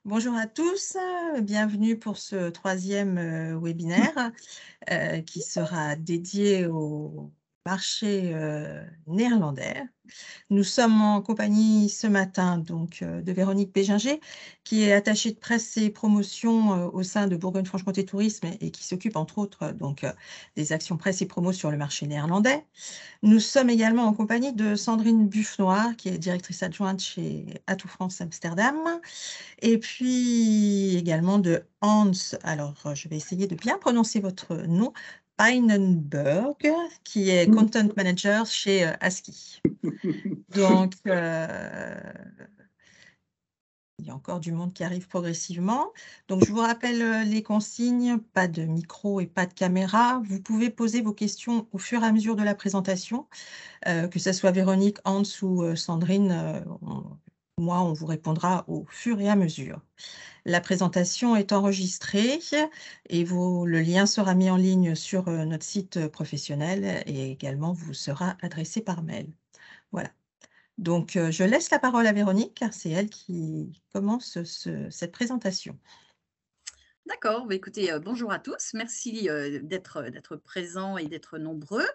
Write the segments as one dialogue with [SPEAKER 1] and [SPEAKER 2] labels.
[SPEAKER 1] Bonjour à tous, bienvenue pour ce troisième webinaire qui sera dédié au marché néerlandais. Nous sommes en compagnie ce matin donc, de Véronique Béginger, qui est attachée de presse et promotion au sein de Bourgogne-Franche-Comté Tourisme et qui s'occupe entre autres donc, des actions presse et promo sur le marché néerlandais. Nous sommes également en compagnie de Sandrine Buffenoir, qui est directrice adjointe chez Atout France Amsterdam, et puis également de Hans, alors je vais essayer de bien prononcer votre nom, Pijnenburg, qui est content manager chez ASCII. Donc, il y a encore du monde qui arrive progressivement. Donc, je vous rappelle les consignes, pas de micro et pas de caméra. Vous pouvez poser vos questions au fur et à mesure de la présentation, que ce soit Véronique, Hans ou Sandrine. Moi, on vous répondra au fur et à mesure. La présentation est enregistrée et le lien sera mis en ligne sur notre site professionnel et également vous sera adressé par mail. Voilà. Donc, je laisse la parole à Véronique car c'est elle qui commence cette présentation.
[SPEAKER 2] D'accord, bah, écoutez, bonjour à tous. Merci, d'être présents et d'être nombreux.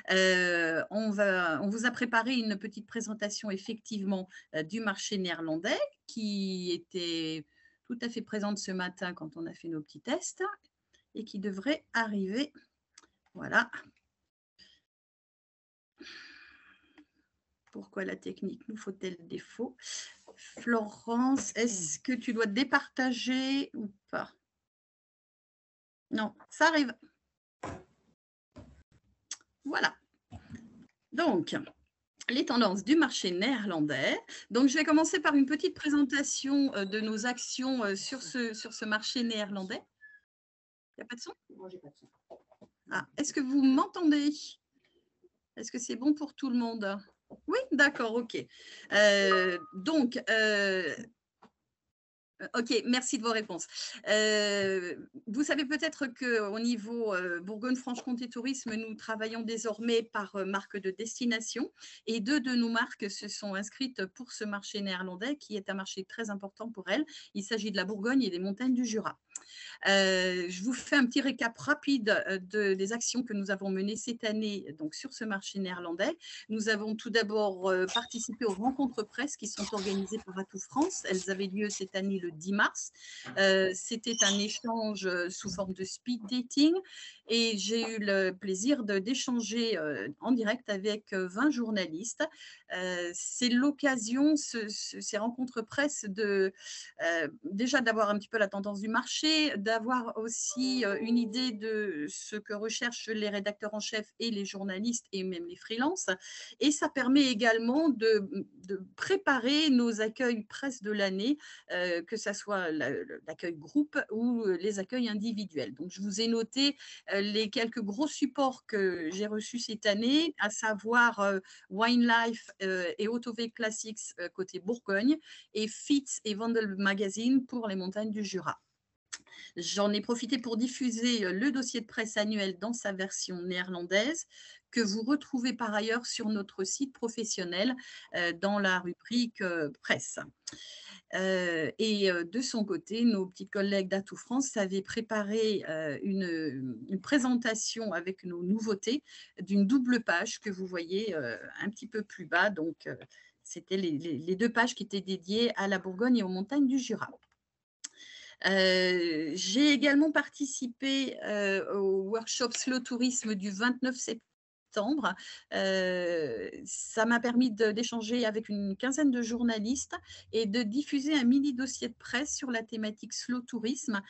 [SPEAKER 2] On vous a préparé une petite présentation effectivement, du marché néerlandais qui était tout à fait présente ce matin quand on a fait nos petits tests et qui devrait arriver. Voilà. Pourquoi la technique nous faut-elle défaut? Florence, est-ce que tu dois départager ou pas? Non, ça arrive. Voilà. Donc les tendances du marché néerlandais. Donc, je vais commencer par une petite présentation de nos actions sur ce marché néerlandais. Il n'y a pas de son?
[SPEAKER 3] Moi, j'ai pas de son.
[SPEAKER 2] Ah, est-ce que vous m'entendez? Est-ce que c'est bon pour tout le monde? Oui, d'accord, ok. Donc, OK, merci de vos réponses. Vous savez peut-être qu'au niveau, Bourgogne-Franche-Comté Tourisme, nous travaillons désormais par, marque de destination et 2 de nos marques se sont inscrites pour ce marché néerlandais qui est un marché très important pour elles. Il s'agit de la Bourgogne et des montagnes du Jura. Je vous fais un petit récap rapide des actions que nous avons menées cette année donc, sur ce marché néerlandais. Nous avons tout d'abord participé aux rencontres presse qui sont organisées par Atout France. Elles avaient lieu cette année le 10 mars. C'était un échange sous forme de speed dating et j'ai eu le plaisir d'échanger en direct avec 20 journalistes. C'est l'occasion, ces rencontres presse, déjà d'avoir un petit peu la tendance du marché, d'avoir aussi une idée de ce que recherchent les rédacteurs en chef et les journalistes et même les freelances. Et ça permet également de préparer nos accueils presse de l'année, que ce soit l'accueil groupe ou les accueils individuels. Donc, je vous ai noté les quelques gros supports que j'ai reçus cette année, à savoir Wine Life et Autové Classics côté Bourgogne et Fitz et Wandel Magazine pour les montagnes du Jura. J'en ai profité pour diffuser le dossier de presse annuel dans sa version néerlandaise que vous retrouvez par ailleurs sur notre site professionnel dans la rubrique presse. Et de son côté, nos petites collègues d'Atout France avaient préparé une présentation avec nos nouveautés d'une double page que vous voyez un petit peu plus bas. Donc, c'était les 2 pages qui étaient dédiées à la Bourgogne et aux montagnes du Jura. J'ai également participé au workshop Slow Tourisme du 29 septembre. Ça m'a permis d'échanger avec une quinzaine de journalistes et de diffuser un mini dossier de presse sur la thématique Slow Tourisme,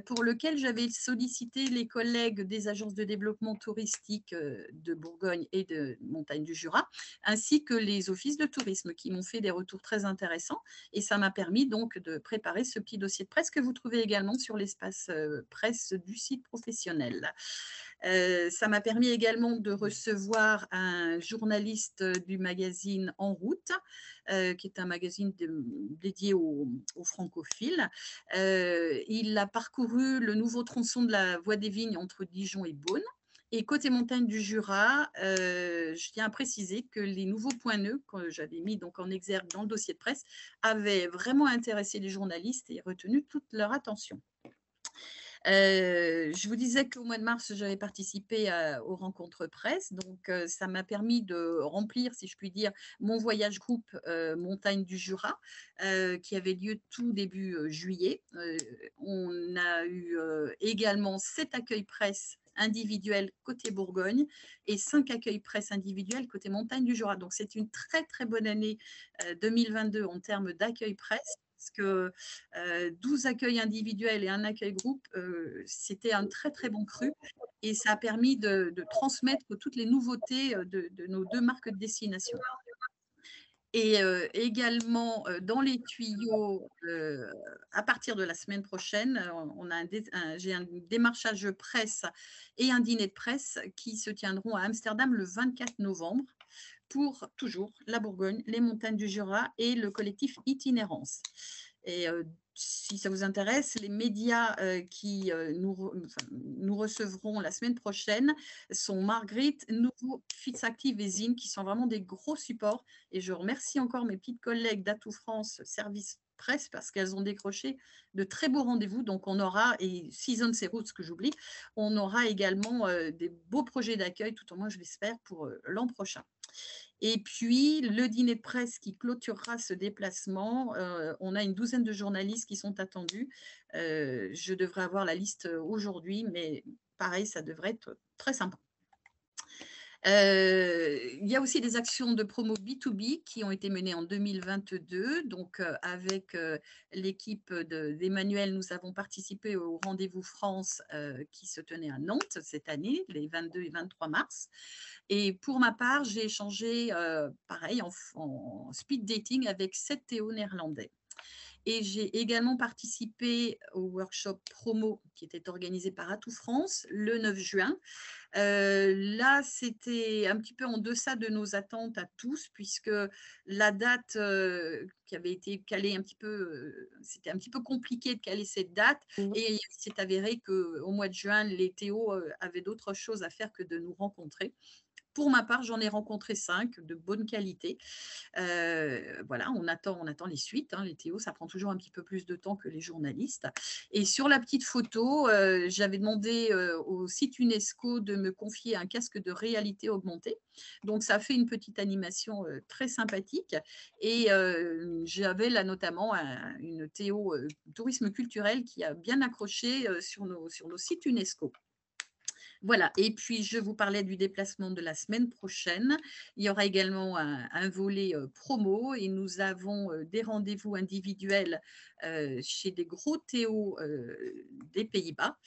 [SPEAKER 2] pour lequel j'avais sollicité les collègues des agences de développement touristique de Bourgogne et de Montagne du Jura, ainsi que les offices de tourisme qui m'ont fait des retours très intéressants. Et ça m'a permis donc de préparer ce petit dossier de presse que vous trouvez également sur l'espace presse du site professionnel. Ça m'a permis également de recevoir un journaliste du magazine En Route, qui est un magazine dédié aux francophiles. Il a parcouru le nouveau tronçon de la Voie des Vignes entre Dijon et Beaune. Et côté montagne du Jura, je tiens à préciser que les nouveaux points nœuds que j'avais mis donc en exergue dans le dossier de presse avaient vraiment intéressé les journalistes et retenu toute leur attention. Je vous disais qu'au mois de mars, j'avais participé aux rencontres presse, donc ça m'a permis de remplir, si je puis dire, mon voyage groupe montagne du Jura, qui avait lieu tout début juillet. On a eu également 7 accueils presse individuels côté Bourgogne et 5 accueils presse individuels côté montagne du Jura. Donc c'est une très très bonne année 2022 en termes d'accueil presse, parce que 12 accueils individuels et un accueil groupe, c'était un très très bon cru et ça a permis de transmettre toutes les nouveautés de nos 2 marques de destination. Et également, dans les tuyaux, à partir de la semaine prochaine, on a j'ai un démarchage presse et un dîner de presse qui se tiendront à Amsterdam le 24 novembre pour toujours la Bourgogne, les montagnes du Jura et le collectif Itinérance. Et si ça vous intéresse, les médias qui nous recevront la semaine prochaine sont Margritte, Nouveau, Fitz Active et Zine, qui sont vraiment des gros supports. Et je remercie encore mes petites collègues d'Atout France Service Presse parce qu'elles ont décroché de très beaux rendez-vous. Donc on aura, et Season c'est Routes que j'oublie, on aura également des beaux projets d'accueil, tout au moins je l'espère, pour l'an prochain. Et puis, le dîner de presse qui clôturera ce déplacement, on a une douzaine de journalistes qui sont attendus. Je devrais avoir la liste aujourd'hui, mais pareil, ça devrait être très sympa. Il y a aussi des actions de promo B2B qui ont été menées en 2022. Donc, avec l'équipe d'Emmanuel, nous avons participé au Rendez-vous France qui se tenait à Nantes cette année, les 22 et 23 mars. Et pour ma part, j'ai échangé, pareil, en speed dating avec 7 Théo néerlandais. Et j'ai également participé au workshop promo qui était organisé par Atout France le 9 juin. Là, c'était un petit peu en deçà de nos attentes à tous, puisque la date qui avait été calée un petit peu, c'était un petit peu compliqué de caler cette date. Et il s'est avéré qu'au mois de juin, les Théo avaient d'autres choses à faire que de nous rencontrer. Pour ma part, j'en ai rencontré 5 de bonne qualité. Voilà, on attend les suites, hein. Les Théo, ça prend toujours un petit peu plus de temps que les journalistes. Et sur la petite photo, j'avais demandé au site UNESCO de me confier un casque de réalité augmentée. Donc, ça a fait une petite animation très sympathique. Et j'avais là notamment une Théo tourisme culturel qui a bien accroché sur nos sites UNESCO. Voilà, et puis je vous parlais du déplacement de la semaine prochaine. Il y aura également un volet promo et nous avons des rendez-vous individuels chez des gros Théo des Pays-Bas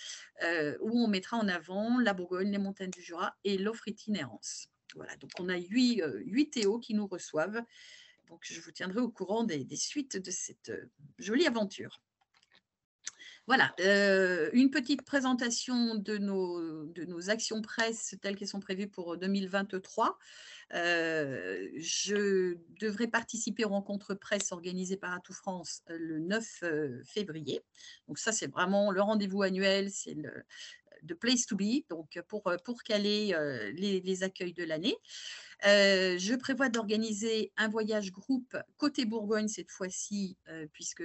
[SPEAKER 2] où on mettra en avant la Bourgogne, les montagnes du Jura et l'offre itinérance. Voilà, donc on a 8 Théo qui nous reçoivent. Donc je vous tiendrai au courant des suites de cette jolie aventure. Voilà, une petite présentation de nos actions presse telles qu'elles sont prévues pour 2023. Je devrais participer aux rencontres presse organisées par Atout France le 9 février. Donc ça, c'est vraiment le rendez-vous annuel, c'est the place to be, donc pour caler les accueils de l'année. Je prévois d'organiser un voyage groupe côté Bourgogne cette fois-ci, puisque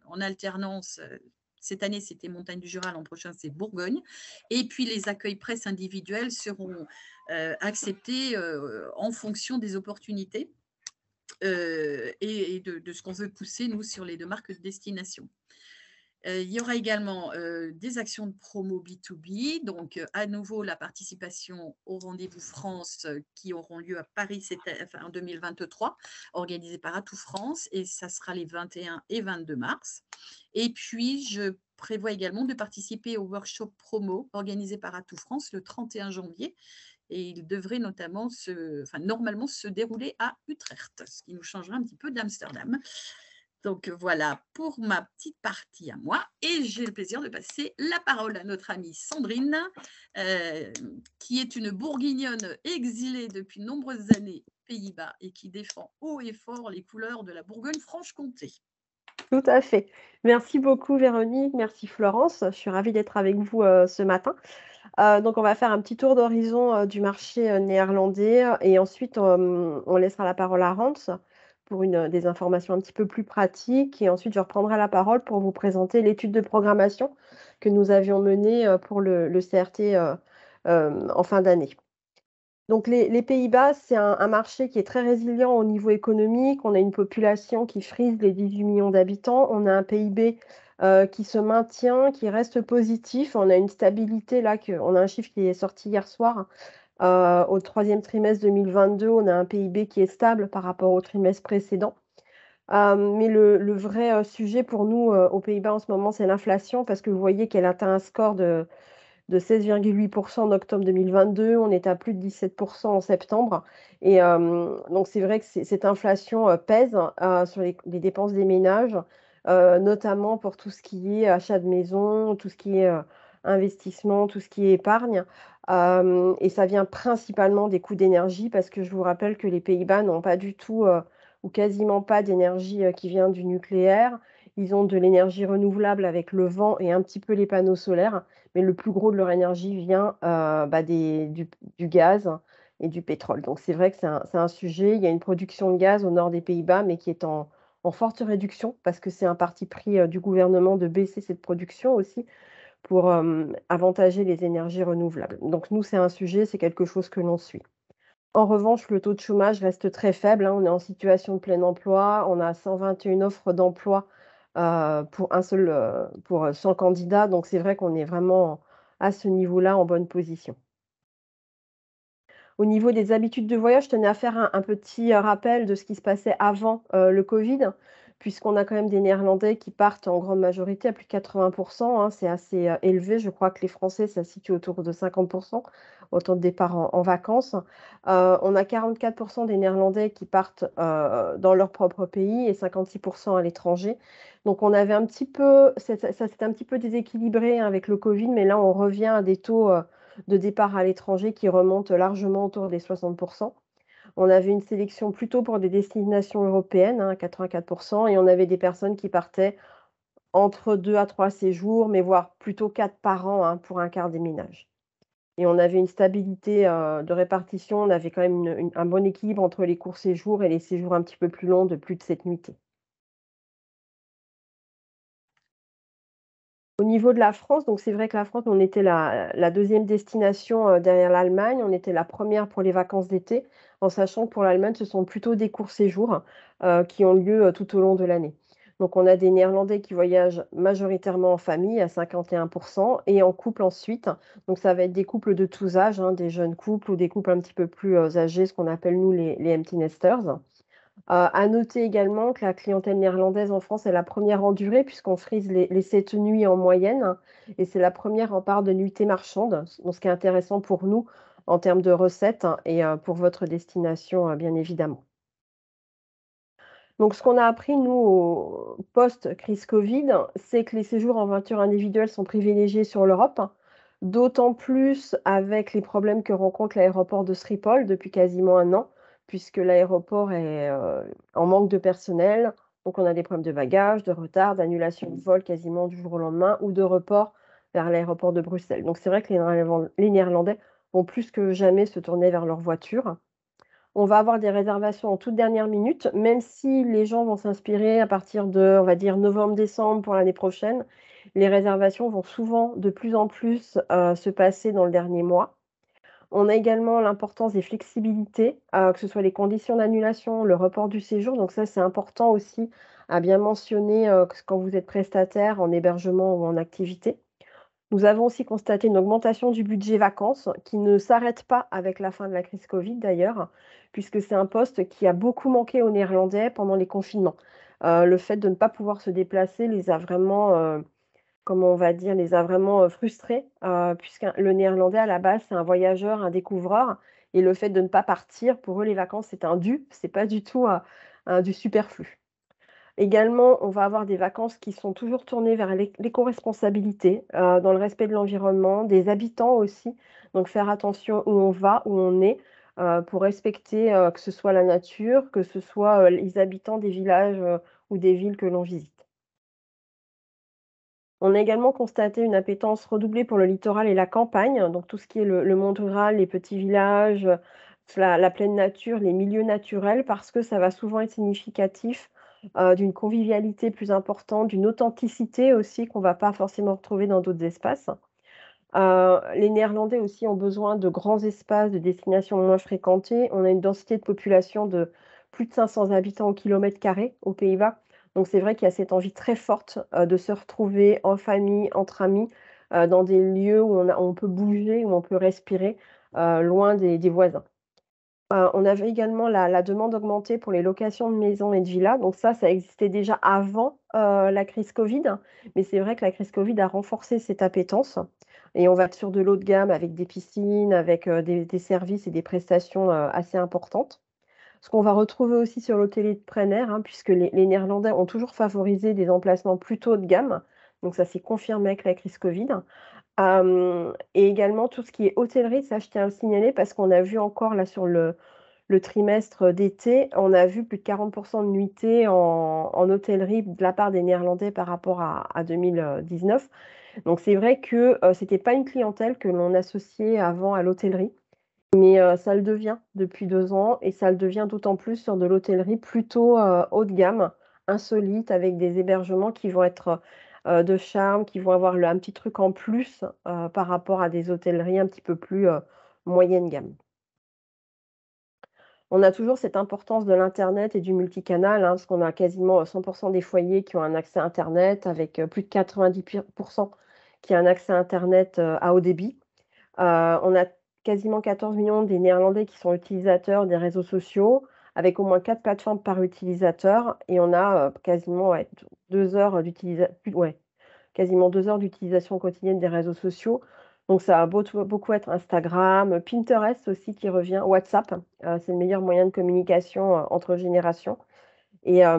[SPEAKER 2] en alternance, cette année, c'était Montagne du Jura, l'an prochain, c'est Bourgogne. Et puis, les accueils presse individuels seront acceptés en fonction des opportunités et de ce qu'on veut pousser, nous, sur les 2 marques de destination. Il y aura également des actions de promo B2B, donc à nouveau la participation au Rendez-vous France qui auront lieu à Paris en 2023, organisé par Atout France, et ça sera les 21 et 22 mars. Et puis, je prévois également de participer au workshop promo organisé par Atout France le 31 janvier. Et il devrait normalement se dérouler à Utrecht, ce qui nous changera un petit peu d'Amsterdam. Donc voilà pour ma petite partie à moi. Et j'ai le plaisir de passer la parole à notre amie Sandrine, qui est une bourguignonne exilée depuis de nombreuses années aux Pays-Bas et qui défend haut et fort les couleurs de la Bourgogne-Franche-Comté.
[SPEAKER 3] Tout à fait. Merci beaucoup Véronique, merci Florence. Je suis ravie d'être avec vous, ce matin. Donc on va faire un petit tour d'horizon, du marché, néerlandais, et ensuite, on laissera la parole à Hans pour des informations un petit peu plus pratiques, et ensuite je reprendrai la parole pour vous présenter l'étude de programmation que nous avions menée, pour le CRT, en fin d'année. Donc les Pays-Bas, c'est un marché qui est très résilient au niveau économique. On a une population qui frise les 18 millions d'habitants. On a un PIB, qui se maintient, qui reste positif. On a une stabilité là on a un chiffre qui est sorti hier soir. Au 3e trimestre 2022, on a un PIB qui est stable par rapport au trimestre précédent. Mais le vrai, sujet pour nous, aux Pays-Bas en ce moment, c'est l'inflation, parce que vous voyez qu'elle atteint un score de 16,8 en octobre 2022. On est à plus de 17 en septembre, et donc c'est vrai que cette inflation, pèse, sur les dépenses des ménages, notamment pour tout ce qui est achat de maison, tout ce qui est, investissement, tout ce qui est épargne, et ça vient principalement des coûts d'énergie, parce que je vous rappelle que les Pays-Bas n'ont pas du tout, ou quasiment pas d'énergie, qui vient du nucléaire. Ils ont de l'énergie renouvelable avec le vent et un petit peu les panneaux solaires, mais le plus gros de leur énergie vient, du gaz et du pétrole. Donc c'est vrai que c'est un sujet. Il y a une production de gaz au nord des Pays-Bas, mais qui est en forte réduction, parce que c'est un parti pris, du gouvernement de baisser cette production aussi pour, avantager les énergies renouvelables. Donc nous, c'est un sujet, c'est quelque chose que l'on suit. En revanche, le taux de chômage reste très faible, hein. On est en situation de plein emploi. On a 121 offres d'emploi, pour 100 candidats. Donc c'est vrai qu'on est vraiment à ce niveau-là en bonne position. Au niveau des habitudes de voyage, je tenais à faire un petit, rappel de ce qui se passait avant, le covid, puisqu'on a quand même des Néerlandais qui partent en grande majorité, à plus de 80, hein. C'est assez, élevé. Je crois que les Français, ça se situe autour de 50, autant de départs en vacances. On a 44 des Néerlandais qui partent, dans leur propre pays, et 56 à l'étranger. Donc on avait un petit peu ça s'était un petit peu déséquilibré, hein, avec le covid, mais là on revient à des taux, de départ à l'étranger qui remontent largement autour des 60. On avait une sélection plutôt pour des destinations européennes, hein, à 84, et on avait des personnes qui partaient entre 2 à 3 séjours, mais voire plutôt 4 par an, hein, pour un quart des ménages. Et on avait une stabilité, de répartition. On avait quand même un bon équilibre entre les courts séjours et les séjours un petit peu plus longs de plus de 7 nuitées. Au niveau de la France, donc c'est vrai que la France, on était la 2e destination, derrière l'Allemagne. On était la première pour les vacances d'été, en sachant que pour l'Allemagne, ce sont plutôt des courts séjours, qui ont lieu, tout au long de l'année. Donc on a des Néerlandais qui voyagent majoritairement en famille à 51, et en couple ensuite. Donc ça va être des couples de tous âges, hein, des jeunes couples ou des couples un petit peu plus, âgés, ce qu'on appelle nous les empty nesters. À noter également que la clientèle néerlandaise en France est la première en durée, puisqu'on frise les 7 nuits en moyenne, et c'est la première en part de nuitées marchandes. Donc ce qui est intéressant pour nous en termes de recettes, hein, et pour votre destination, bien évidemment. Donc ce qu'on a appris nous au post-crise covid, c'est que les séjours en voiture individuelle sont privilégiés sur l'Europe, d'autant plus avec les problèmes que rencontre l'aéroport de Schiphol depuis quasiment un an, puisque l'aéroport est, en manque de personnel. Donc on a des problèmes de bagages, de retard, d'annulation de vol quasiment du jour au lendemain, ou de report vers l'aéroport de Bruxelles. Donc c'est vrai que les Néerlandais vont plus que jamais se tourner vers leur voiture. On va avoir des réservations en toute dernière minute, même si les gens vont s'inspirer à partir de, on va dire, novembre-décembre pour l'année prochaine. Les réservations vont souvent de plus en plus, se passer dans le dernier mois. On a également l'importance des flexibilités, que ce soit les conditions d'annulation, le report du séjour. Donc ça, c'est important aussi à bien mentionner, quand vous êtes prestataire en hébergement ou en activité. Nous avons aussi constaté une augmentation du budget vacances qui ne s'arrête pas avec la fin de la crise Covid d'ailleurs, puisque c'est un poste qui a beaucoup manqué aux Néerlandais pendant les confinements. Le fait de ne pas pouvoir se déplacer les a vraiment, comment on va dire, les a vraiment, frustrés, puisque le néerlandais à la base, c'est un voyageur, un découvreur, et le fait de ne pas partir, pour eux, les vacances, c'est un dû, c'est pas du tout, du superflu. Également, on va avoir des vacances qui sont toujours tournées vers l'éco-responsabilité, dans le respect de l'environnement, des habitants aussi. Donc faire attention où on va, où on est, pour respecter, que ce soit la nature, que ce soit, les habitants des villages, ou des villes que l'on visite. On a également constaté une appétence redoublée pour le littoral et la campagne, donc tout ce qui est le monde rural, les petits villages, la pleine nature, les milieux naturels, parce que ça va souvent être significatif, d'une convivialité plus importante, d'une authenticité aussi qu'on va pas forcément retrouver dans d'autres espaces. Les Néerlandais aussi ont besoin de grands espaces, de destinations moins fréquentées. On a une densité de population de plus de 500 habitants au kilomètre carré aux Pays-Bas. Donc c'est vrai qu'il y a cette envie très forte, de se retrouver en famille, entre amis, dans des lieux où on peut bouger, où on peut respirer, loin des voisins. On avait également la demande augmentée pour les locations de maisons et de villas. Donc ça existait déjà avant, la crise covid, mais c'est vrai que la crise covid a renforcé cette appétence et on va sur de l'haut de gamme avec des piscines, avec, des services et des prestations, assez importantes. Ce qu'on va retrouver aussi sur l'hôtellerie de plein air, hein, puisque les Néerlandais ont toujours favorisé des emplacements plutôt haut de gamme, donc ça s'est confirmé avec la crise covid. Et également tout ce qui est hôtellerie, ça je tiens à le signaler parce qu'on a vu encore là sur le trimestre d'été, on a vu plus de 40 de nuitées en hôtellerie de la part des Néerlandais par rapport à 2019. Donc c'est vrai que, c'était pas une clientèle que l'on associait avant à l'hôtellerie, mais ça le devient depuis 2 ans et ça le devient d'autant plus sur de l'hôtellerie plutôt, haut de gamme, insolite, avec des hébergements qui vont être, de charme, qui vont avoir un petit truc en plus, par rapport à des hôtelleries un petit peu plus, moyenne gamme. On a toujours cette importance de l'internet et du multicanal, hein, parce qu'on a quasiment, 100 des foyers qui ont un accès internet avec, plus de 90 qui a un accès internet, à haut débit. On a quasiment 14 millions des Néerlandais qui sont utilisateurs des réseaux sociaux, avec au moins 4 plateformes par utilisateur et on a, quasiment, ouais, 2 heures quasiment 2 heures d'utilisation quotidienne des réseaux sociaux. Donc ça va beaucoup être Instagram, Pinterest aussi qui revient, WhatsApp, c'est le meilleur moyen de communication, entre générations et à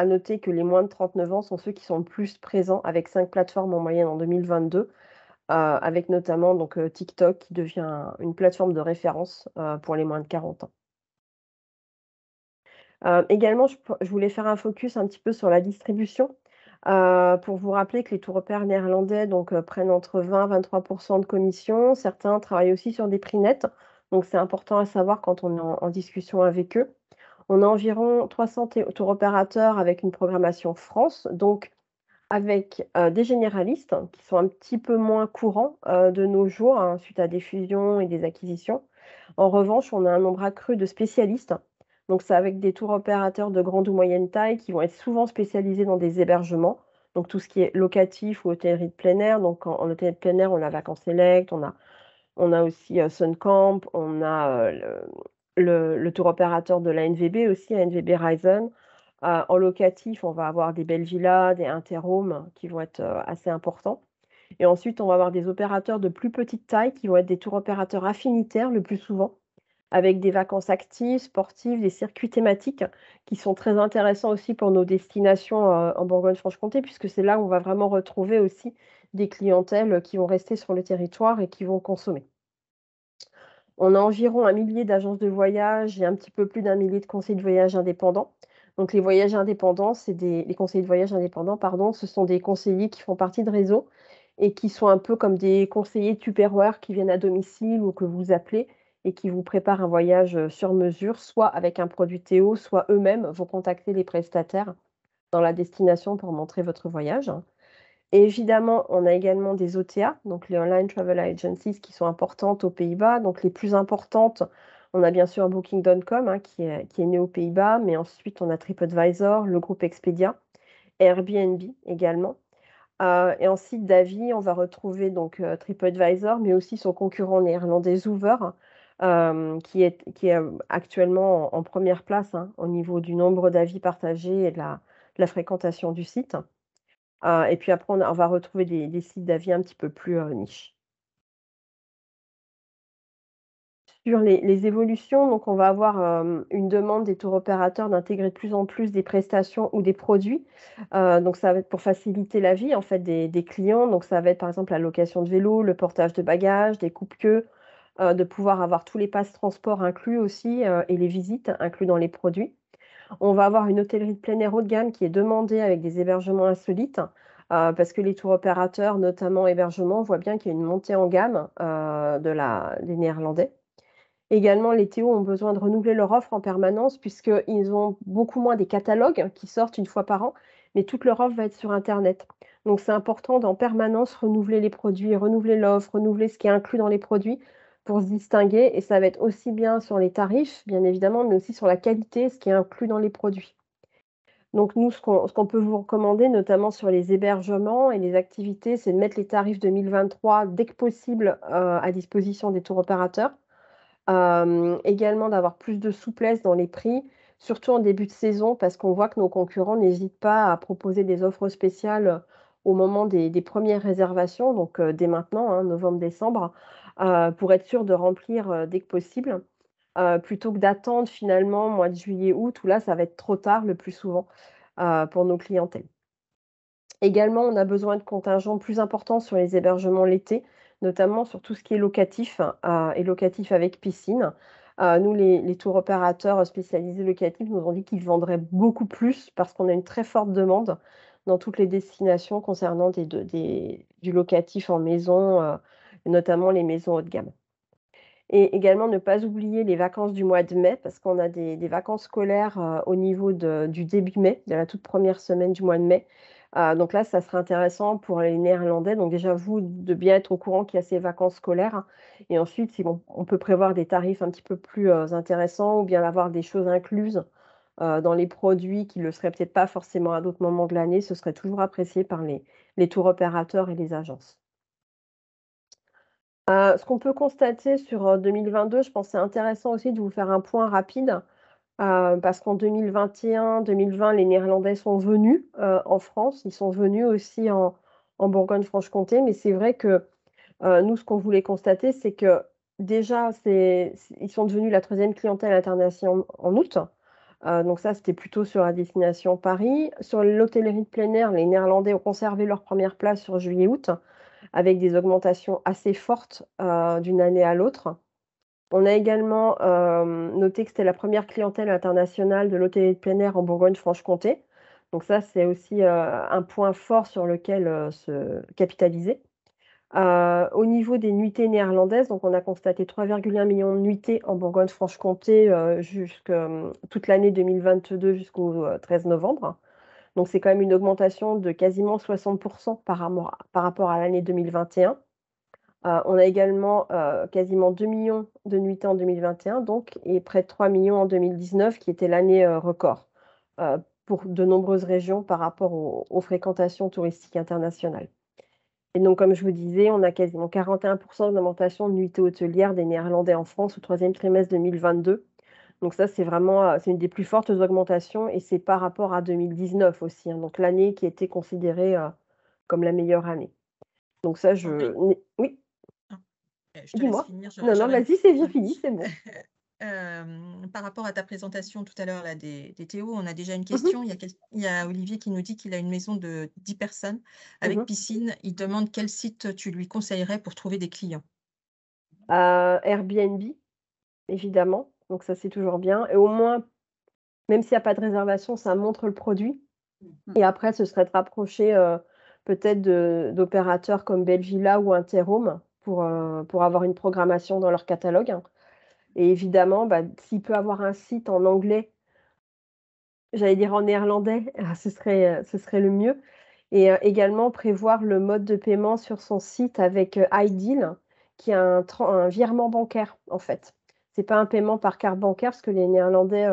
[SPEAKER 3] noter que les moins de 39 ans sont ceux qui sont le plus présents avec 5 plateformes en moyenne en 2022, avec notamment donc TikTok qui devient une plateforme de référence, pour les moins de 40 ans. Également, je voulais faire un focus un petit peu sur la distribution, pour vous rappeler que les tours opérateurs néerlandais donc prennent entre 20 et 23 de commission. Certains travaillent aussi sur des prix nets, donc c'est important à savoir quand on est en discussion avec eux. On a environ 300 tours opérateurs avec une programmation France, donc avec, des généralistes qui sont un petit peu moins courants, de nos jours, hein, suite à des fusions et des acquisitions. En revanche, on a un nombre accru de spécialistes, donc c'est avec des tours opérateurs de grande ou moyenne taille qui vont être souvent spécialisés dans des hébergements, donc tout ce qui est locatif ou hôtellerie de plein air. Donc en hôtellerie de plein air, on a Vacances Select, on a aussi, Suncamp, on a, le tour opérateur de l'ANVB aussi, ANVB Reisen. En locatif, on va avoir des belles villas, des interhomes qui vont être, assez importants et ensuite, on va avoir des opérateurs de plus petite taille qui vont être des tours opérateurs affinitaires le plus souvent, avec des vacances actives, sportives, des circuits thématiques qui sont très intéressants aussi pour nos destinations, en Bourgogne-Franche-Comté puisque c'est là où on va vraiment retrouver aussi des clientèles, qui vont rester sur le territoire et qui vont consommer. On a environ un millier d'agences de voyage et un petit peu plus d'un millier de conseillers de voyage indépendants. Donc les voyages indépendants, les conseillers de voyage indépendants, pardon, ce sont des conseillers qui font partie de réseaux et qui sont un peu comme des conseillers Tupperware qui viennent à domicile ou que vous appelez et qui vous préparent un voyage, sur mesure, soit avec un produit Théo, soit eux-mêmes vont contacter les prestataires dans la destination pour montrer votre voyage. Et évidemment, on a également des OTA, donc les Online Travel Agencies qui sont importantes aux Pays-Bas. Donc les plus importantes, on a bien sûr Booking.com, hein, qui est né aux Pays-Bas, mais ensuite on a TripAdvisor, le groupe Expedia, Airbnb également. Et en site d'avis, on va retrouver donc TripAdvisor, mais aussi son concurrent néerlandais Zover, qui est actuellement en 1re place, hein, au niveau du nombre d'avis partagés et de la fréquentation du site. Et puis après on va retrouver des sites d'avis un petit peu plus, niche. Sur les évolutions, donc on va avoir, une demande des tours opérateurs d'intégrer de plus en plus des prestations ou des produits. Donc ça va être pour faciliter la vie en fait des clients. Donc ça va être par exemple la location de vélo, le portage de bagages, des coupe-queues, de pouvoir avoir tous les passes transport inclus aussi, et les visites inclus dans les produits. On va avoir une hôtellerie de plein air haut de gamme qui est demandée avec des hébergements insolites, parce que les tours opérateurs, notamment hébergement, voient bien qu'il y a une montée en gamme, des Néerlandais. Également, les TO ont besoin de renouveler leur offre en permanence puisqu'ils ont beaucoup moins des catalogues qui sortent une fois par an, mais toute leur offre va être sur internet. Donc c'est important d'en permanence renouveler les produits, renouveler l'offre, renouveler ce qui est inclus dans les produits pour se distinguer et ça va être aussi bien sur les tarifs, bien évidemment, mais aussi sur la qualité, ce qui est inclus dans les produits. Donc nous, ce qu'on peut vous recommander, notamment sur les hébergements et les activités, c'est de mettre les tarifs 2023 dès que possible, à disposition des tours opérateurs. Également d'avoir plus de souplesse dans les prix, surtout en début de saison parce qu'on voit que nos concurrents n'hésitent pas à proposer des offres spéciales, au moment des premières réservations, donc dès maintenant, hein, novembre-décembre, pour être sûr de remplir, dès que possible, plutôt que d'attendre finalement mois de juillet-août où là, ça va être trop tard le plus souvent, pour nos clientèles. Également, on a besoin de contingents plus importants sur les hébergements l'été, notamment sur tout ce qui est locatif, et locatif avec piscine. Nous, les tours opérateurs spécialisés locatifs nous ont dit qu'ils vendraient beaucoup plus parce qu'on a une très forte demande dans toutes les destinations concernant du locatif en maison, et notamment les maisons haut de gamme. Et également ne pas oublier les vacances du mois de mai parce qu'on a des vacances scolaires, au niveau du début mai, de la toute première semaine du mois de mai. Donc là, ça serait intéressant pour les Néerlandais. Donc déjà, vous, de bien être au courant qu'il y a ces vacances scolaires et ensuite, si on peut prévoir des tarifs un petit peu plus, intéressants ou bien avoir des choses incluses, dans les produits qui ne le seraient peut-être pas forcément à d'autres moments de l'année, ce serait toujours apprécié par les tours opérateurs et les agences. Ce qu'on peut constater sur, 2022, je pense que c'est intéressant aussi de vous faire un point rapide, parce qu'en 2021-2020, les Néerlandais sont venus, en France. Ils sont venus aussi en Bourgogne-Franche-Comté, mais c'est vrai que, nous, ce qu'on voulait constater, c'est que déjà, ils sont devenus la 3e clientèle internationale en août. Donc ça, c'était plutôt sur la destination Paris. Sur l'hôtellerie de plein air, les Néerlandais ont conservé leur première place sur juillet-août avec des augmentations assez fortes, d'une année à l'autre. On a également, noté que c'était la première clientèle internationale de l'hôtellerie de plein air en Bourgogne-Franche-Comté. Donc ça, c'est aussi, un point fort sur lequel, se capitaliser. Au niveau des nuitées néerlandaises, donc on a constaté 3,1 millions de nuitées en Bourgogne-Franche-Comté, toute l'année 2022 jusqu'au, 13 novembre. Donc c'est quand même une augmentation de quasiment 60 par rapport à l'année 2021. On a également, quasiment 2 millions de nuitées en 2021 donc et près de 3 millions en 2019 qui était l'année, record, pour de nombreuses régions par rapport aux fréquentations touristiques internationales. Et donc comme je vous disais, on a quasiment 41 d'augmentation de nuitées hôtelières des Néerlandais en France au 3e trimestre 2022. Donc ça, c'est vraiment, c'est une des plus fortes augmentations et c'est par rapport à 2019 aussi, hein, donc l'année qui était considérée, comme la meilleure année. Donc ça,
[SPEAKER 1] Sandrine?
[SPEAKER 3] oui,
[SPEAKER 1] Ah, je te laisse
[SPEAKER 3] dis-moi?
[SPEAKER 1] finir.
[SPEAKER 3] Non, non,
[SPEAKER 1] J'aurais une
[SPEAKER 3] vas-y, c'est bien
[SPEAKER 1] question.
[SPEAKER 3] fini, c'est bon.
[SPEAKER 1] Par rapport à ta présentation tout à l'heure là, des Théo, on a déjà une
[SPEAKER 3] Mmh mh.
[SPEAKER 1] question. Il y a Olivier qui nous dit qu'il a une maison de 10 personnes avec
[SPEAKER 3] Mmh.
[SPEAKER 1] piscine. Il demande quel site tu lui conseillerais pour trouver des clients.
[SPEAKER 3] Airbnb, évidemment, donc ça, c'est toujours bien et au moins, même s'il y a pas de réservation, ça montre le produit
[SPEAKER 2] Mmh.
[SPEAKER 3] et après ce serait de rapprocher, peut-être d'opérateurs comme Belvilla ou Interhome pour avoir une programmation dans leur catalogue, hein. Et évidemment, bah, s'il peut avoir un site en anglais, j'allais dire en néerlandais, ce serait le mieux et également prévoir le mode de paiement sur son site avec, iDeal qui est un virement bancaire, en fait. C'est pas un paiement par carte bancaire parce que les Néerlandais,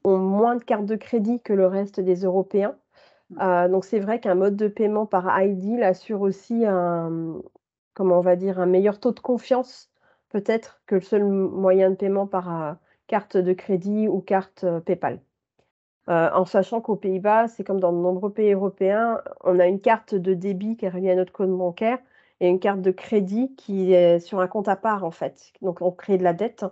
[SPEAKER 3] ont moins de cartes de crédit que le reste des Européens.
[SPEAKER 2] Mmh.
[SPEAKER 3] Donc c'est vrai qu'un mode de paiement par iDeal assure aussi comment on va dire? Un meilleur taux de confiance, peut-être, que le seul moyen de paiement par, carte de crédit ou carte, PayPal. En sachant qu'aux Pays-Bas, c'est comme dans de nombreux pays européens, on a une carte de débit qui est reliée à notre compte bancaire et une carte de crédit qui est sur un compte à part, en fait. Donc on crée de la dette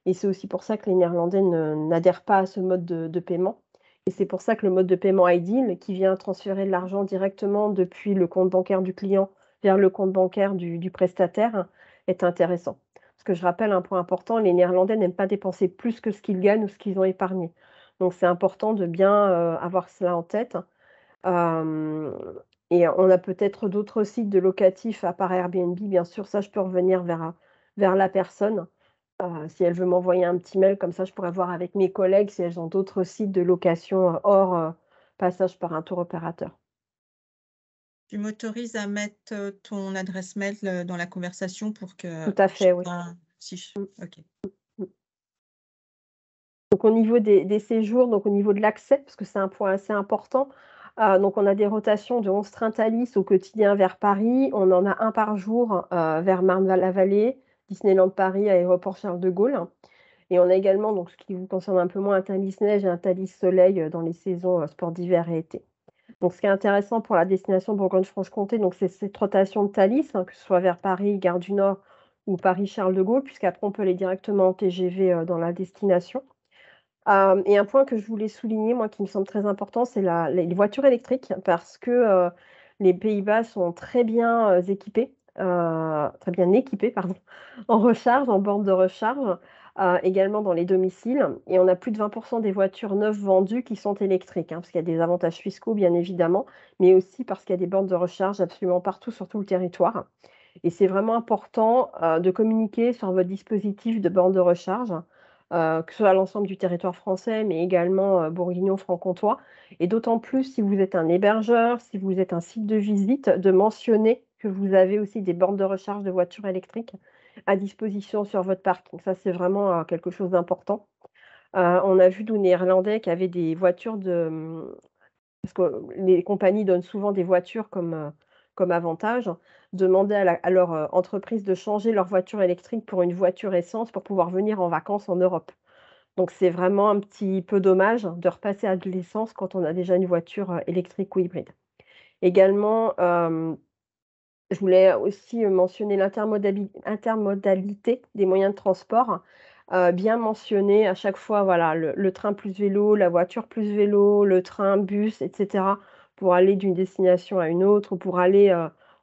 [SPEAKER 3] et c'est aussi pour ça que les Néerlandais n'adhèrent pas à ce mode de paiement et c'est pour ça que le mode de paiement iDeal, qui vient transférer de l'argent directement depuis le compte bancaire du client vers le compte bancaire du prestataire, est intéressant. Parce que je rappelle un point important, les Néerlandais n'aiment pas dépenser plus que ce qu'ils gagnent ou ce qu'ils ont épargné. Donc c'est important de bien, avoir cela en tête. Hem Et on a peut-être d'autres sites de locatifs à part Airbnb, bien sûr, ça je peux revenir vers la personne, si elle veut m'envoyer un petit mail comme ça je pourrais voir avec mes collègues si elles ont d'autres sites de location, hors, passage par un tour opérateur.
[SPEAKER 1] Tu m'autorises à mettre, ton adresse mail, dans la conversation pour que
[SPEAKER 3] Tout à fait, oui.
[SPEAKER 1] chacun si ch OK.
[SPEAKER 3] Mmh. Donc au niveau des séjours, donc au niveau de l'accès, parce que c'est un point assez important, donc on a des rotations de 11 trains Thalys au quotidien vers Paris. On en a un par jour, vers Marne-la-Vallée, Disneyland Paris, aéroport Charles de Gaulle, et on a également, donc ce qui vous concerne un peu moins, un Thalys Neige et un Thalys Soleil, dans les saisons, sport d'hiver et été. Donc ce qui est intéressant pour la destination Bourgogne-Franche-Comté, donc c'est cette rotation de Thalys, hein, que ce soit vers Paris, Gare du Nord ou Paris-Charles de Gaulle, puisqu'après on peut aller directement en TGV, dans la destination. Et un point que je voulais souligner, moi, qui me semble très important, c'est les voitures électriques parce que, les Pays-Bas sont très bien équipés, pardon, en recharge, en bornes de recharge, également dans les domiciles, et on a plus de 20 des voitures neuves vendues qui sont électriques, hein, parce qu'il y a des avantages fiscaux, bien évidemment, mais aussi parce qu'il y a des bornes de recharge absolument partout sur tout le territoire, et c'est vraiment important, de communiquer sur votre dispositif de borne de recharge, que ce soit à l'ensemble du territoire français, mais également, bourguignon-franc-comtois, et d'autant plus si vous êtes un hébergeur, si vous êtes un site de visite, de mentionner que vous avez aussi des bornes de recharge de voitures électriques à disposition sur votre parking. Ça, c'est vraiment, quelque chose d'important. On a vu nous Néerlandais qui avaient des voitures parce que les compagnies donnent souvent des voitures comme avantage, demander à leur, entreprise de changer leur voiture électrique pour une voiture essence pour pouvoir venir en vacances en Europe. Donc c'est vraiment un petit peu dommage de repasser à de l'essence quand on a déjà une voiture, électrique ou hybride. Également, je voulais aussi, mentionner intermodalité des moyens de transport, bien mentionner à chaque fois, voilà, le train plus vélo, la voiture plus vélo, le train, bus et cetera, pour aller d'une destination à une autre ou pour aller,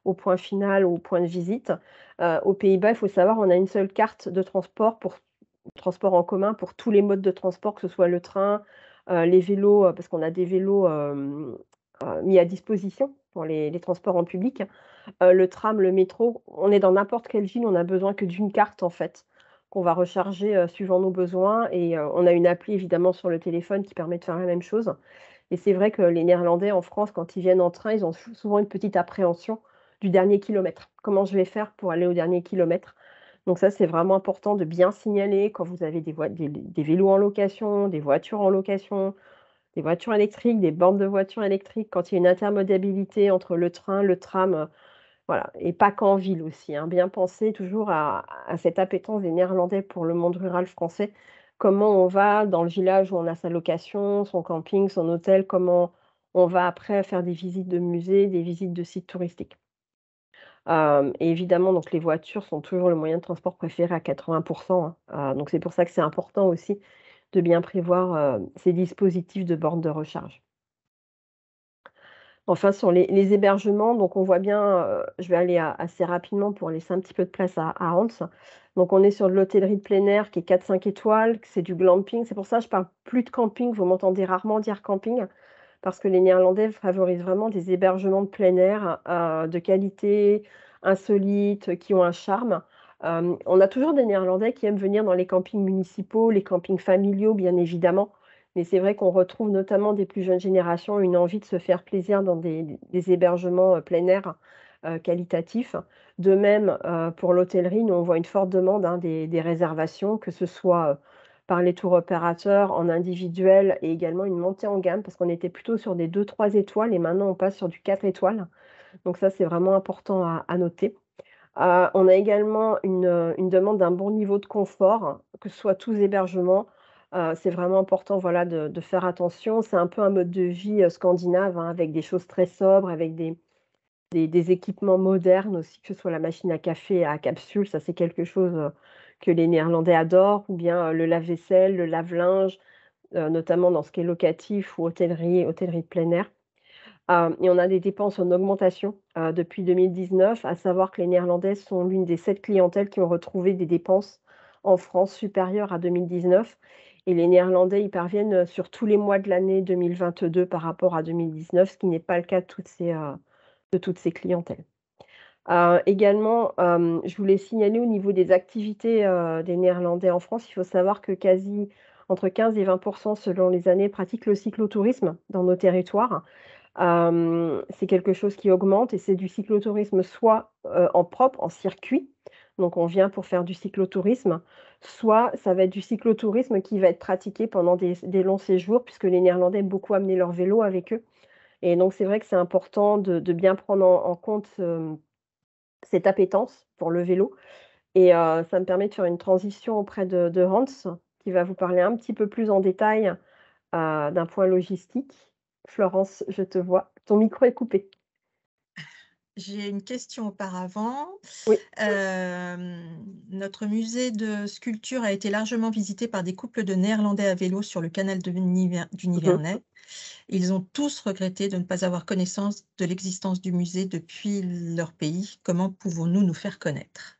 [SPEAKER 3] au point final ou au point de visite. Aux Pays-Bas, il faut savoir, on a une seule carte de transport en commun pour tous les modes de transport, que ce soit le train, les vélos, parce qu'on a des vélos, mis à disposition pour les transports en public. Le tram, le métro, on est dans n'importe quelle ville, on n'a besoin que d'une carte en fait, qu'on va recharger, suivant nos besoins, et on a une appli évidemment sur le téléphone qui permet de faire la même chose, et c'est vrai que les Néerlandais en France, quand ils viennent en train, ils ont souvent une petite appréhension du dernier kilomètre. Comment je vais faire pour aller au dernier kilomètre? Donc ça, c'est vraiment important de bien signaler quand vous avez des vélos en location, des voitures en location, des voitures électriques, des bornes de voitures électriques, quand il y a une intermodalité entre le train, le tram, voilà, et pas qu'en ville aussi, hein. Bien penser toujours à cette appétence des Néerlandais pour le monde rural français. Comment on va dans le village où on a sa location, son camping, son hôtel, comment on va après faire des visites de musées, des visites de sites touristiques. Et évidemment, donc les voitures sont toujours le moyen de transport préféré à 80, hein. Donc c'est pour ça que c'est important aussi de bien prévoir, ces dispositifs de bornes de recharge. Enfin, sur les hébergements, donc on voit bien, je vais aller assez rapidement pour laisser un petit peu de place à Hans. Donc on est sur de l'hôtellerie de plein air qui est 4-5 étoiles, que c'est du glamping. C'est pour ça que je parle plus de camping, vous m'entendez rarement dire camping, parce que les Néerlandais favorisent vraiment des hébergements de plein air, de qualité, insolites, qui ont un charme. On a toujours des Néerlandais qui aiment venir dans les campings municipaux, les campings familiaux, bien évidemment. Mais c'est vrai qu'on retrouve notamment des plus jeunes générations une envie de se faire plaisir dans des hébergements, plein air, qualitatifs. De même, pour l'hôtellerie, nous, on voit une forte demande, hein, des réservations, que ce soit, par les tours opérateurs, en individuel, et également une montée en gamme parce qu'on était plutôt sur des 2-3 étoiles et maintenant on passe sur du 4 étoiles. Donc ça, c'est vraiment important à noter. On a également une demande d'un bon niveau de confort, que ce soit tous hébergements. C'est vraiment important, voilà, de faire attention. C'est un peu un mode de vie, scandinave, hein, avec des choses très sobres, avec des équipements modernes aussi, que ce soit la machine à café à capsule, ça c'est quelque chose, que les Néerlandais adorent, ou bien, le lave-vaisselle, le lave-linge, notamment dans ce qui est locatif ou hôtellerie de plein air. Et on a des dépenses en augmentation, depuis 2019, à savoir que les Néerlandais sont l'une des 7 clientèles qui ont retrouvé des dépenses en France supérieures à 2019, et les Néerlandais y parviennent, sur tous les mois de l'année 2022 par rapport à 2019, ce qui n'est pas le cas de de toutes ces clientèles. Également, je voulais signaler au niveau des activités, des Néerlandais en France, il faut savoir que quasi entre 15 et 20 selon les années pratiquent le cyclotourisme dans nos territoires. C'est quelque chose qui augmente et c'est du cyclotourisme soit, en propre, en circuit, donc on vient pour faire du cyclotourisme, soit ça va être du cyclotourisme qui va être pratiqué pendant des longs séjours puisque les Néerlandais aiment beaucoup amener leur vélo avec eux et donc c'est vrai que c'est important de bien prendre en compte, cette appétence pour le vélo et ça me permet de faire une transition auprès de Hans qui va vous parler un petit peu plus en détail, d'un point logistique. Florence, je te vois. Ton micro est coupé.
[SPEAKER 1] J'ai une question auparavant.
[SPEAKER 3] Oui.
[SPEAKER 1] Notre musée de sculpture a été largement visité par des couples de Néerlandais à vélo sur le canal du
[SPEAKER 3] Mmh.
[SPEAKER 1] Nivernais. Ils ont tous regretté de ne pas avoir connaissance de l'existence du musée depuis leur pays. Comment pouvons-nous nous faire connaître?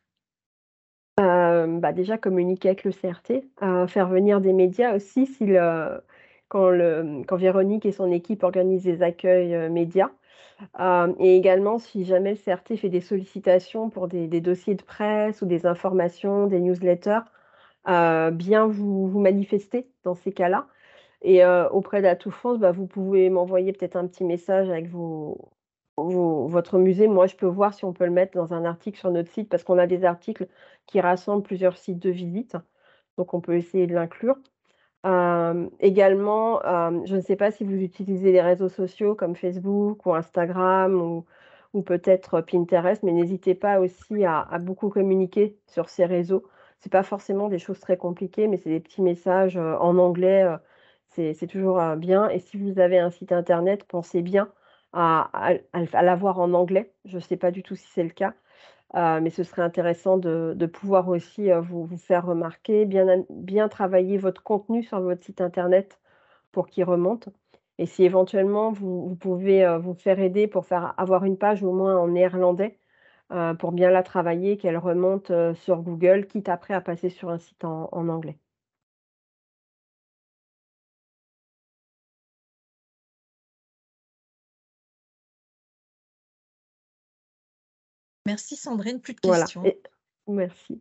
[SPEAKER 3] Bah, déjà communiquer avec le CRT, faire venir des médias aussi quand Véronique et son équipe organisent des accueils, médias. Et également si jamais le CRT fait des sollicitations pour des dossiers de presse ou des informations, des newsletters, bien vous manifester dans ces cas-là et auprès d'Atout France, bah, vous pouvez m'envoyer peut-être un petit message avec votre musée. Moi, je peux voir si on peut le mettre dans un article sur notre site parce qu'on a des articles qui rassemblent plusieurs sites de visite, donc on peut essayer de l'inclure. Également, je ne sais pas si vous utilisez les réseaux sociaux comme Facebook ou Instagram ou peut-être Pinterest, mais n'hésitez pas aussi à beaucoup communiquer sur ces réseaux. C'est pas forcément des choses très compliquées, mais c'est des petits messages, en anglais, c'est toujours, bien et si vous avez un site internet, pensez bien à l'avoir en anglais. Je ne sais pas du tout si c'est le cas. Mais ce serait intéressant de pouvoir aussi, vous faire remarquer, bien travailler votre contenu sur votre site internet pour qu'il remonte et si éventuellement vous pouvez, vous faire aider pour avoir une page au moins en néerlandais, pour bien la travailler, qu'elle remonte, sur Google, quitte après à passer sur un site en anglais.
[SPEAKER 1] Merci Sandrine, plus de
[SPEAKER 3] Voilà
[SPEAKER 1] questions.
[SPEAKER 3] et merci.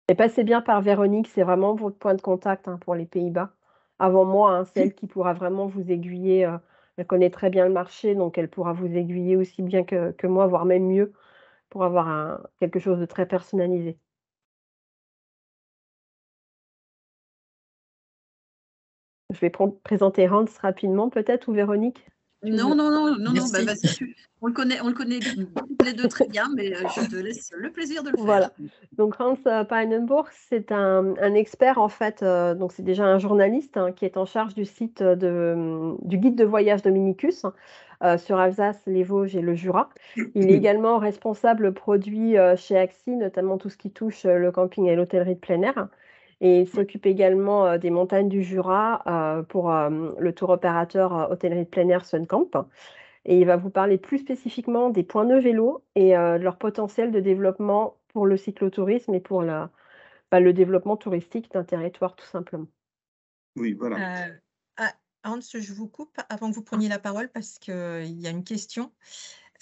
[SPEAKER 3] Et passez bien par Véronique, c'est vraiment votre point de contact, hein, pour les Pays-Bas. Avant moi, hein, c'est elle qui pourra vraiment vous aiguiller, elle connaît très bien le marché, donc elle pourra vous aiguiller aussi bien que moi, voire même mieux, pour avoir quelque chose de très personnalisé. Je vais présenter Hans rapidement peut-être ou Véronique? Tu
[SPEAKER 2] Non,
[SPEAKER 3] veux?
[SPEAKER 2] non, non, non, non, bah,
[SPEAKER 1] Merci.
[SPEAKER 2] vas-y, on le connaît toutes les 2 très bien, mais je te laisse le plaisir de le faire.
[SPEAKER 3] Voilà, donc Hans, Pijnenburg, c'est un expert en fait, donc c'est déjà un journaliste, hein, qui est en charge du site, du guide de voyage Dominicus, sur Alsace, les Vosges et le Jura. Il est également responsable produit, chez Axi, notamment tout ce qui touche, le camping et l'hôtellerie de plein air et il s'occupe également, des montagnes du Jura, pour, le tour opérateur, hôtellerie de plein air Suncamp. Et il va vous parler plus spécifiquement des points de vélo et de leur potentiel de développement pour le cyclotourisme et pour le développement touristique d'un territoire tout simplement.
[SPEAKER 4] Oui, voilà.
[SPEAKER 1] Ah, Hans, je vous coupe avant que vous preniez la parole parce qu'il y a une question.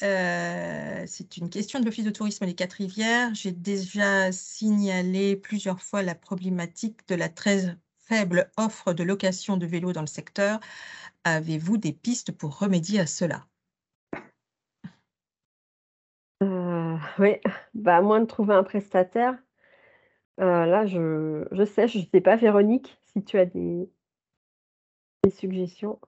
[SPEAKER 1] C'est une question de l'Office de tourisme des Quatre-Rivières. J'ai déjà signalé plusieurs fois la problématique de la très faible offre de location de vélos dans le secteur. Avez-vous des pistes pour remédier à cela?
[SPEAKER 3] Oui, bah, à moins de trouver un prestataire, là je sais pas Véronique, si tu as des suggestions?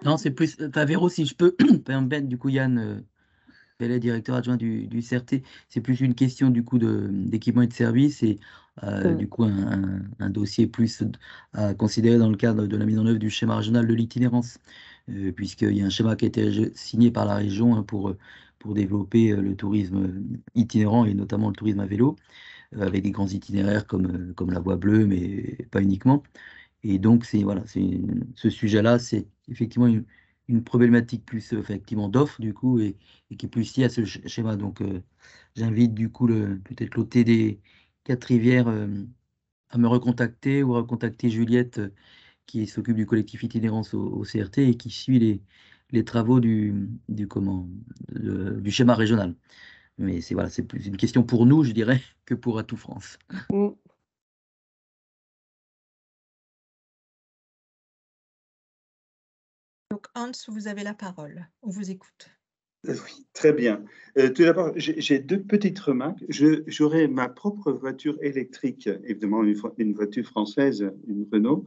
[SPEAKER 5] Non, c'est plus, enfin Véro, si je peux, par exemple, Ben, du coup, Yann, Pellet, directeur adjoint du CRT, c'est plus une question du coup d'équipement et de service et
[SPEAKER 3] Mmh.
[SPEAKER 5] du coup un dossier plus à considérer dans le cadre de la mise en œuvre du schéma régional de l'itinérance, puisqu'il y a un schéma qui a été signé par la région hein, pour développer le tourisme itinérant et notamment le tourisme à vélo, avec des grands itinéraires comme la Voie Bleue, mais pas uniquement. Et donc, voilà, ce sujet-là, c'est effectivement une problématique plus effectivement d'offre, du coup, et qui est plus liée à ce schéma. Donc, j'invite du coup peut-être l'hôtel des Quatre-Rivières à me recontacter ou à recontacter Juliette qui s'occupe du collectif itinérance au CRT et qui suit les travaux du schéma régional. Mais voilà, c'est plus une question pour nous, je dirais, que pour Atout France.
[SPEAKER 3] Mm.
[SPEAKER 1] Donc, Hans, vous avez la parole. On vous écoute.
[SPEAKER 4] Oui, très bien. Tout d'abord, j'ai deux petites remarques. J'aurai ma propre voiture électrique, évidemment une voiture française, une Renault,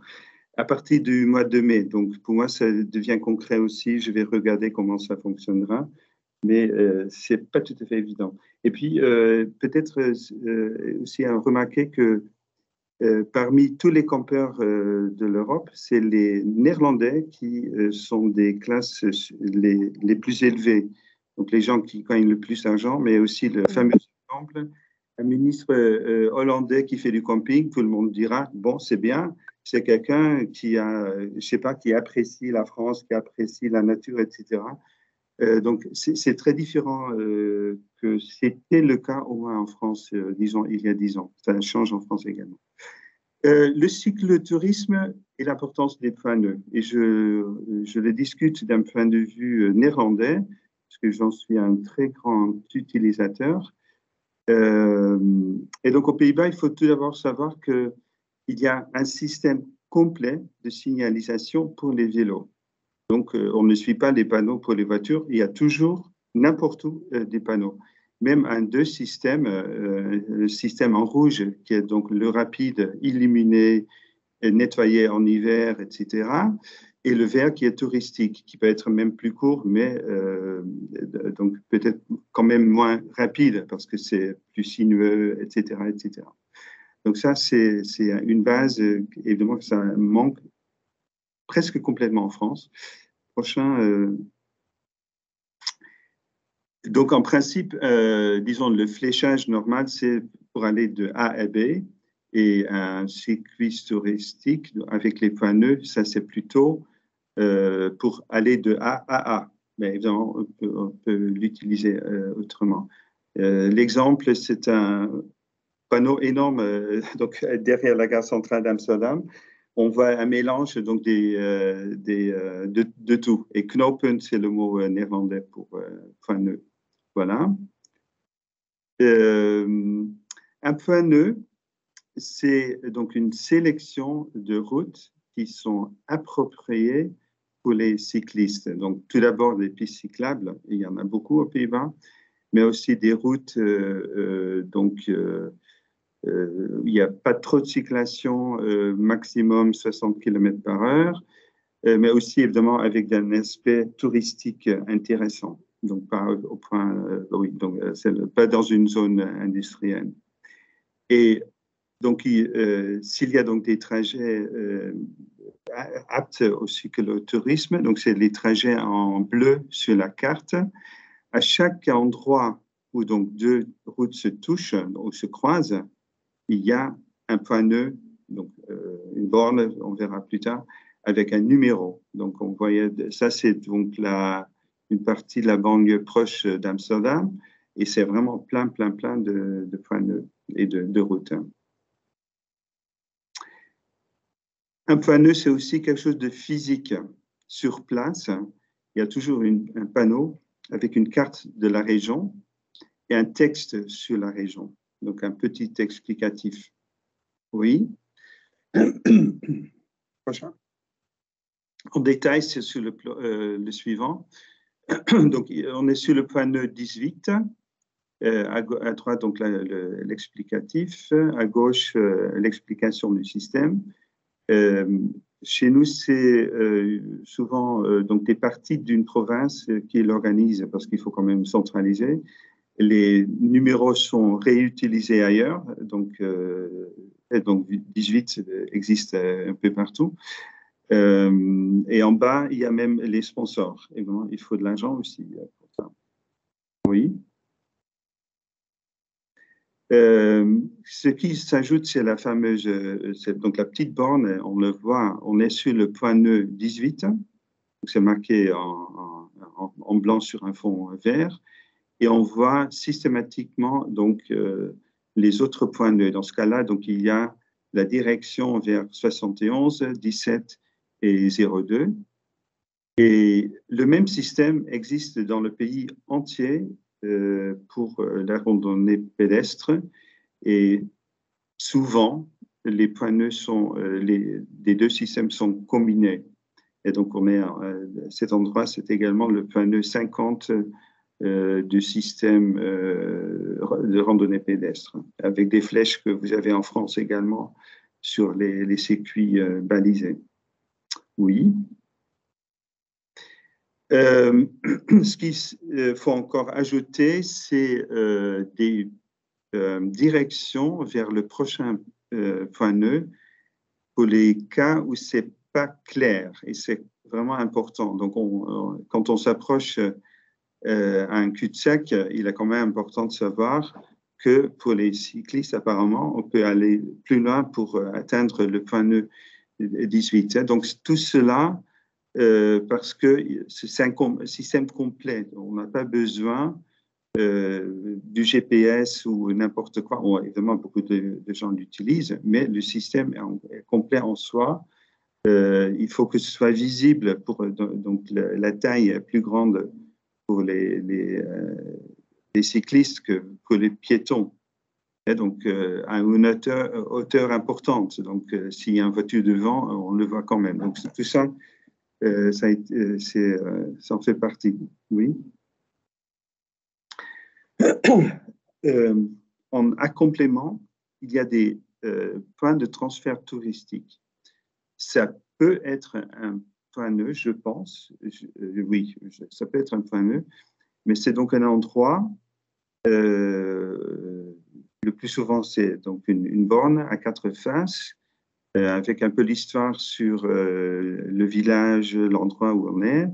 [SPEAKER 4] à partir du mois de mai. Donc, pour moi, ça devient concret aussi. Je vais regarder comment ça fonctionnera, mais ce n'est pas tout à fait évident. Et puis, peut-être aussi à remarquer que parmi tous les campeurs de l'Europe, c'est les Néerlandais qui sont des classes les plus élevées. Donc, les gens qui gagnent le plus d'argent, mais aussi le fameux exemple, un ministre hollandais qui fait du camping, tout le monde dira, bon, c'est bien, c'est quelqu'un qui je sais pas, qui apprécie la France, qui apprécie la nature, etc. Donc, c'est très différent que c'était le cas au moins en France, disons, il y a 10 ans. Ça change en France également. Le cyclotourisme et l'importance des pneus. Et je le discute d'un point de vue néerlandais, parce que j'en suis un très grand utilisateur. Et donc, aux Pays-Bas, il faut tout d'abord savoir qu'il y a un système complet de signalisation pour les vélos. Donc, on ne suit pas les panneaux pour les voitures. Il y a toujours, n'importe où, des panneaux. Même un deux systèmes, le système en rouge, qui est donc le rapide, illuminé, nettoyé en hiver, etc. Et le vert qui est touristique, qui peut être même plus court, mais donc peut-être quand même moins rapide, parce que c'est plus sinueux, etc., etc. Donc ça, c'est une base, évidemment que ça manque presque complètement en France. Prochain. Donc, en principe, disons, le fléchage normal, c'est pour aller de A à B. Et un cycliste touristique avec les pneus, ça, c'est plutôt pour aller de A à A. Mais évidemment, on peut l'utiliser autrement. L'exemple, c'est un panneau énorme donc, derrière la gare centrale d'Amsterdam. On voit un mélange donc de tout. Et knopen, c'est le mot néerlandais pour pneu. Voilà. Un pneu, c'est donc une sélection de routes qui sont appropriées pour les cyclistes. Donc, tout d'abord, des pistes cyclables, il y en a beaucoup aux Pays-Bas, mais aussi des routes il n'y a pas trop de circulation, maximum 60 km/h, mais aussi évidemment avec un aspect touristique intéressant. Donc, pas au point, oui, donc pas dans une zone industrielle. Et donc, s'il y a donc des trajets aptes au cyclotourisme, donc c'est les trajets en bleu sur la carte, à chaque endroit où donc deux routes se touchent ou se croisent, il y a un panneau, donc une borne, on verra plus tard, avec un numéro. Donc, on voyait, ça c'est donc une partie de la banlieue proche d'Amsterdam, et c'est vraiment plein de panneaux et de routes. Un panneau, c'est aussi quelque chose de physique. Sur place, il y a toujours un panneau avec une carte de la région et un texte sur la région. Donc, un petit explicatif. Oui. Prochain. En détail, c'est sur le suivant. Donc, on est sur le panneau 18. À droite, donc l'explicatif. À gauche, l'explication du système. Chez nous, c'est souvent donc des parties d'une province qui l'organise parce qu'il faut quand même centraliser. Les numéros sont réutilisés ailleurs, donc 18 existe un peu partout. Et en bas, il y a même les sponsors. Et bon, il faut de l'argent aussi pour ça. Oui. Ce qui s'ajoute, c'est la fameuse, donc la petite borne, on le voit, on est sur le panneau 18, c'est marqué en blanc sur un fond vert, et on voit systématiquement donc les autres points nœuds. Dans ce cas-là, donc il y a la direction vers 71, 17 et 02. Et le même système existe dans le pays entier pour la randonnée pédestre. Et souvent, les points nœuds sont, les deux systèmes sont combinés. Et donc, on est à cet endroit, c'est également le point nœud 50 du système de randonnée pédestre, avec des flèches que vous avez en France également sur les circuits balisés. Oui. Ce qu'il faut encore ajouter, c'est des directions vers le prochain point nœud pour les cas où c'est pas clair, et c'est vraiment important. Donc, quand on s'approche à un cul-de-sac, il est quand même important de savoir que pour les cyclistes, apparemment, on peut aller plus loin pour atteindre le point nœud 18. Donc, tout cela, parce que c'est un système complet. On n'a pas besoin du GPS ou n'importe quoi. Bon, évidemment, beaucoup de gens l'utilisent, mais le système est complet en soi. Il faut que ce soit visible pour donc la taille plus grande pour les cyclistes que les piétons. Et donc, à une hauteur importante. Donc, s'il y a une voiture devant, on le voit quand même. Donc, tout ça, ça en fait partie. Oui. En complément, il y a des points de transfert touristique. Ça peut être un point nœud, je pense. Oui, ça peut être un point nœud, mais c'est donc un endroit. Le plus souvent, c'est donc une borne à 4 faces, avec un peu l'histoire sur le village, l'endroit où on est,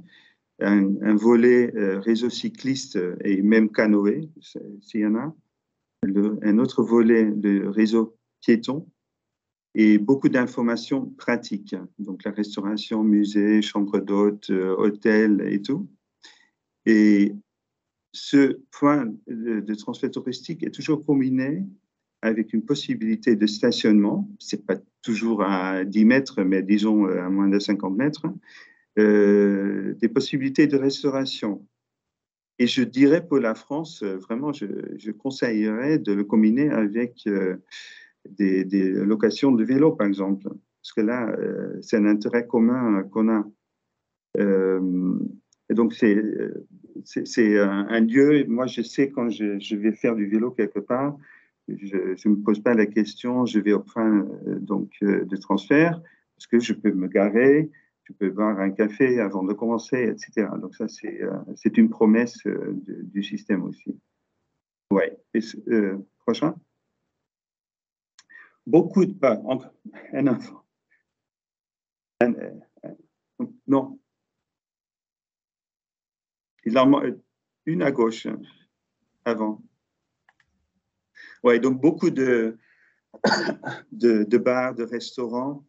[SPEAKER 4] un volet réseau cycliste et même canoë, s'il y en a, un autre volet de réseau piéton, et beaucoup d'informations pratiques, donc la restauration, musée, chambre d'hôtes, hôtel et tout. Et ce point de transfert touristique est toujours combiné avec une possibilité de stationnement, c'est pas toujours à 10 mètres, mais disons à moins de 50 mètres, des possibilités de restauration. Et je dirais pour la France, vraiment, je conseillerais de le combiner avec des locations de vélos, par exemple, parce que là, c'est un intérêt commun qu'on a. Et donc, c'est un lieu, moi, je sais quand je vais faire du vélo quelque part, je ne me pose pas la question, je vais au point de transfert, parce que je peux me garer, je peux boire un café avant de commencer, etc. Donc ça, c'est une promesse du système aussi. Ouais. Prochain. Beaucoup de... un enfant. Non. Il en manque une à gauche, avant. Ouais, donc beaucoup de bars, de restaurants,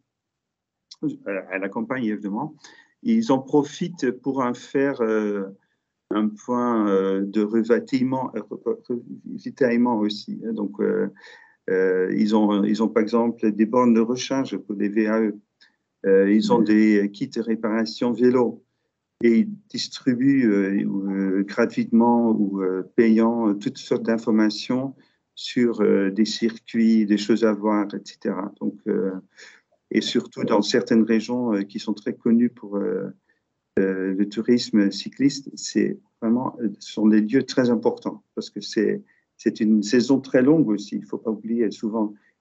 [SPEAKER 4] à la campagne évidemment, ils en profitent pour en faire un point de ravitaillement aussi. Donc, ils ont par exemple des bornes de recharge pour des VAE. Ils ont des kits de réparation vélo et ils distribuent gratuitement ou payant toutes sortes d'informations sur des circuits, des choses à voir, etc. Donc, et surtout dans certaines régions qui sont très connues pour le tourisme cycliste, ce sont des lieux très importants parce que c'est une saison très longue aussi. Il ne faut pas oublier,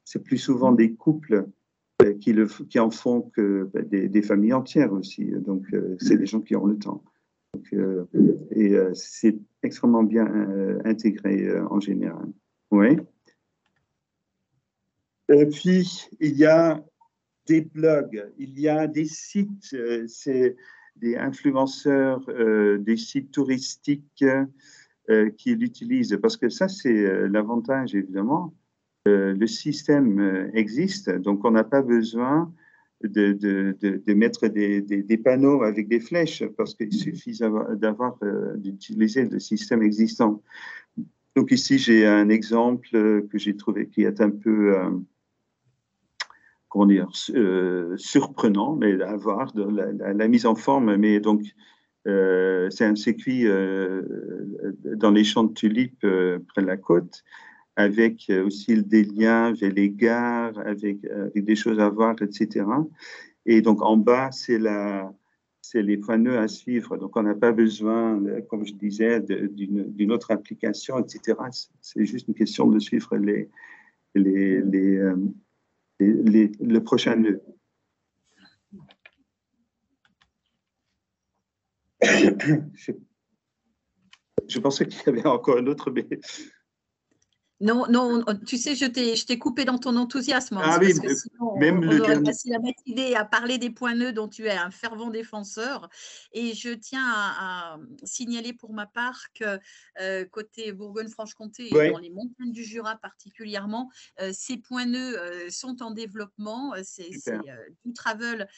[SPEAKER 4] c'est plus souvent des couples qui en font que des familles entières aussi. Donc, c'est des gens qui ont le temps. Donc, c'est extrêmement bien intégré en général. Oui. Et puis, il y a des blogs, il y a des sites, c'est des influenceurs, des sites touristiques qui l'utilisent. Parce que ça, c'est l'avantage, évidemment. Le système existe, donc on n'a pas besoin de mettre des panneaux avec des flèches parce qu'il suffit d'utiliser le système existant. Donc ici, j'ai un exemple que j'ai trouvé qui est un peu comment dire, surprenant, mais à voir de la mise en forme. Mais donc, c'est un circuit dans les champs de tulipes près de la côte, avec aussi des liens vers les gares, avec des choses à voir, etc. Et donc, en bas, c'est les points nœuds à suivre. Donc, on n'a pas besoin, comme je disais, d'une autre application, etc. C'est juste une question de suivre le prochain nœud. Je pensais qu'il y avait encore un autre, mais...
[SPEAKER 2] Non, non, tu sais, je t'ai coupé dans ton enthousiasme, Hans,
[SPEAKER 4] Ah oui,
[SPEAKER 2] parce que sinon,
[SPEAKER 4] même
[SPEAKER 2] on
[SPEAKER 4] le
[SPEAKER 2] aurait
[SPEAKER 4] dernier.
[SPEAKER 2] passé la matinée à parler des points nœuds dont tu es un fervent défenseur. Et je tiens à signaler pour ma part que côté Bourgogne-Franche-Comté et
[SPEAKER 4] Ouais.
[SPEAKER 2] dans les montagnes du Jura particulièrement, ces points nœuds sont en développement. C'est Do Travel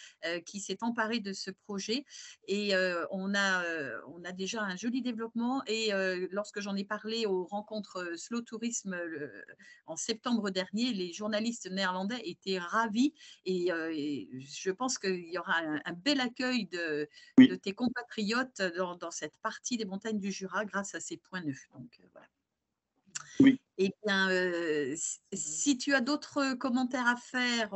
[SPEAKER 2] qui s'est emparé de ce projet et on a déjà un joli développement. Et lorsque j'en ai parlé aux rencontres Slow Tourisme en septembre dernier, les journalistes néerlandais étaient ravis et je pense qu'il y aura un bel accueil de tes compatriotes dans cette partie des montagnes du Jura grâce à ces points neufs. Donc, voilà.
[SPEAKER 4] Oui.
[SPEAKER 2] Eh bien, si tu as d'autres commentaires à faire,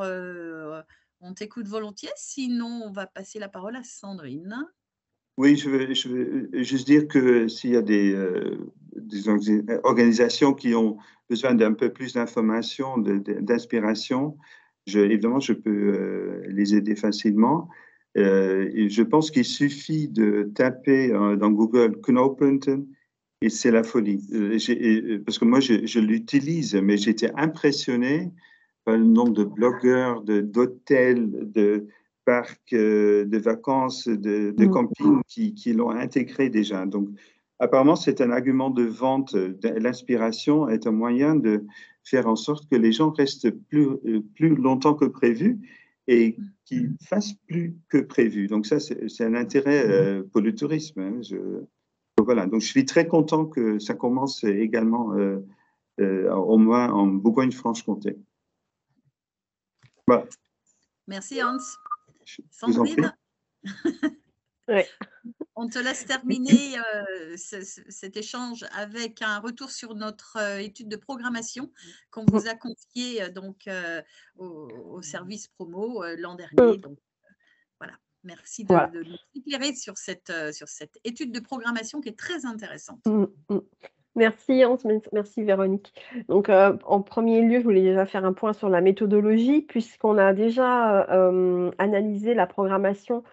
[SPEAKER 2] on t'écoute volontiers. Sinon, on va passer la parole à Sandrine.
[SPEAKER 4] Oui, je veux juste dire que s'il y a des organisations qui ont besoin d'un peu plus d'informations, d'inspiration, évidemment, je peux les aider facilement. Et je pense qu'il suffit de taper dans Google Knooppunten et c'est la folie. Parce que moi, je l'utilise, mais j'étais impressionné par le nombre de blogueurs, d'hôtels, de parcs de vacances, de camping qui l'ont intégré déjà. Donc, apparemment, c'est un argument de vente. L'inspiration est un moyen de faire en sorte que les gens restent plus longtemps que prévu et qu'ils fassent plus que prévu. Donc, ça, c'est un intérêt pour le tourisme. Hein. Voilà. Donc, je suis très content que ça commence également, au moins en Bourgogne-Franche-Comté. Voilà.
[SPEAKER 2] Merci, Hans.
[SPEAKER 4] Sandrine,
[SPEAKER 3] ouais.
[SPEAKER 2] On te laisse terminer cet échange avec un retour sur notre étude de programmation qu'on vous a confiée donc, au service promo l'an dernier. Donc, voilà. Merci de nous éclairer sur cette étude de programmation qui est très intéressante.
[SPEAKER 3] Merci Hans, merci Véronique. Donc, en premier lieu, je voulais déjà faire un point sur la méthodologie, puisqu'on a déjà analysé la programmation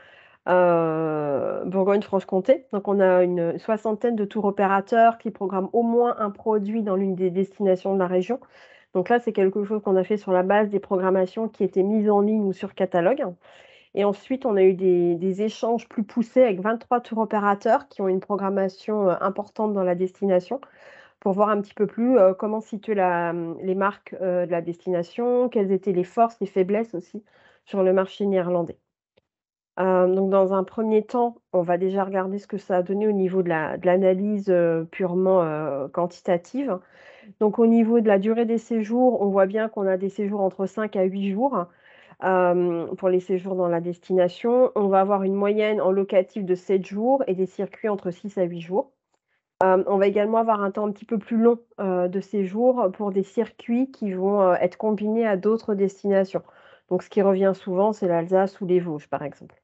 [SPEAKER 3] Bourgogne-Franche-Comté. Donc, on a une 60aine de tours opérateurs qui programment au moins un produit dans l'une des destinations de la région. Donc là, c'est quelque chose qu'on a fait sur la base des programmations qui étaient mises en ligne ou sur catalogue. Et ensuite, on a eu des échanges plus poussés avec 23 tours opérateurs qui ont une programmation importante dans la destination pour voir un petit peu plus comment situer les marques de la destination, quelles étaient les forces, les faiblesses aussi sur le marché néerlandais. Donc, dans un premier temps, on va déjà regarder ce que ça a donné au niveau de l'analyse purement quantitative. Donc, au niveau de la durée des séjours, on voit bien qu'on a des séjours entre 5 à 8 jours. Pour les séjours dans la destination, on va avoir une moyenne en locatif de 7 jours et des circuits entre 6 à 8 jours. On va également avoir un temps un petit peu plus long de séjour pour des circuits qui vont être combinés à d'autres destinations. Donc, ce qui revient souvent, c'est l'Alsace ou les Vosges, par exemple.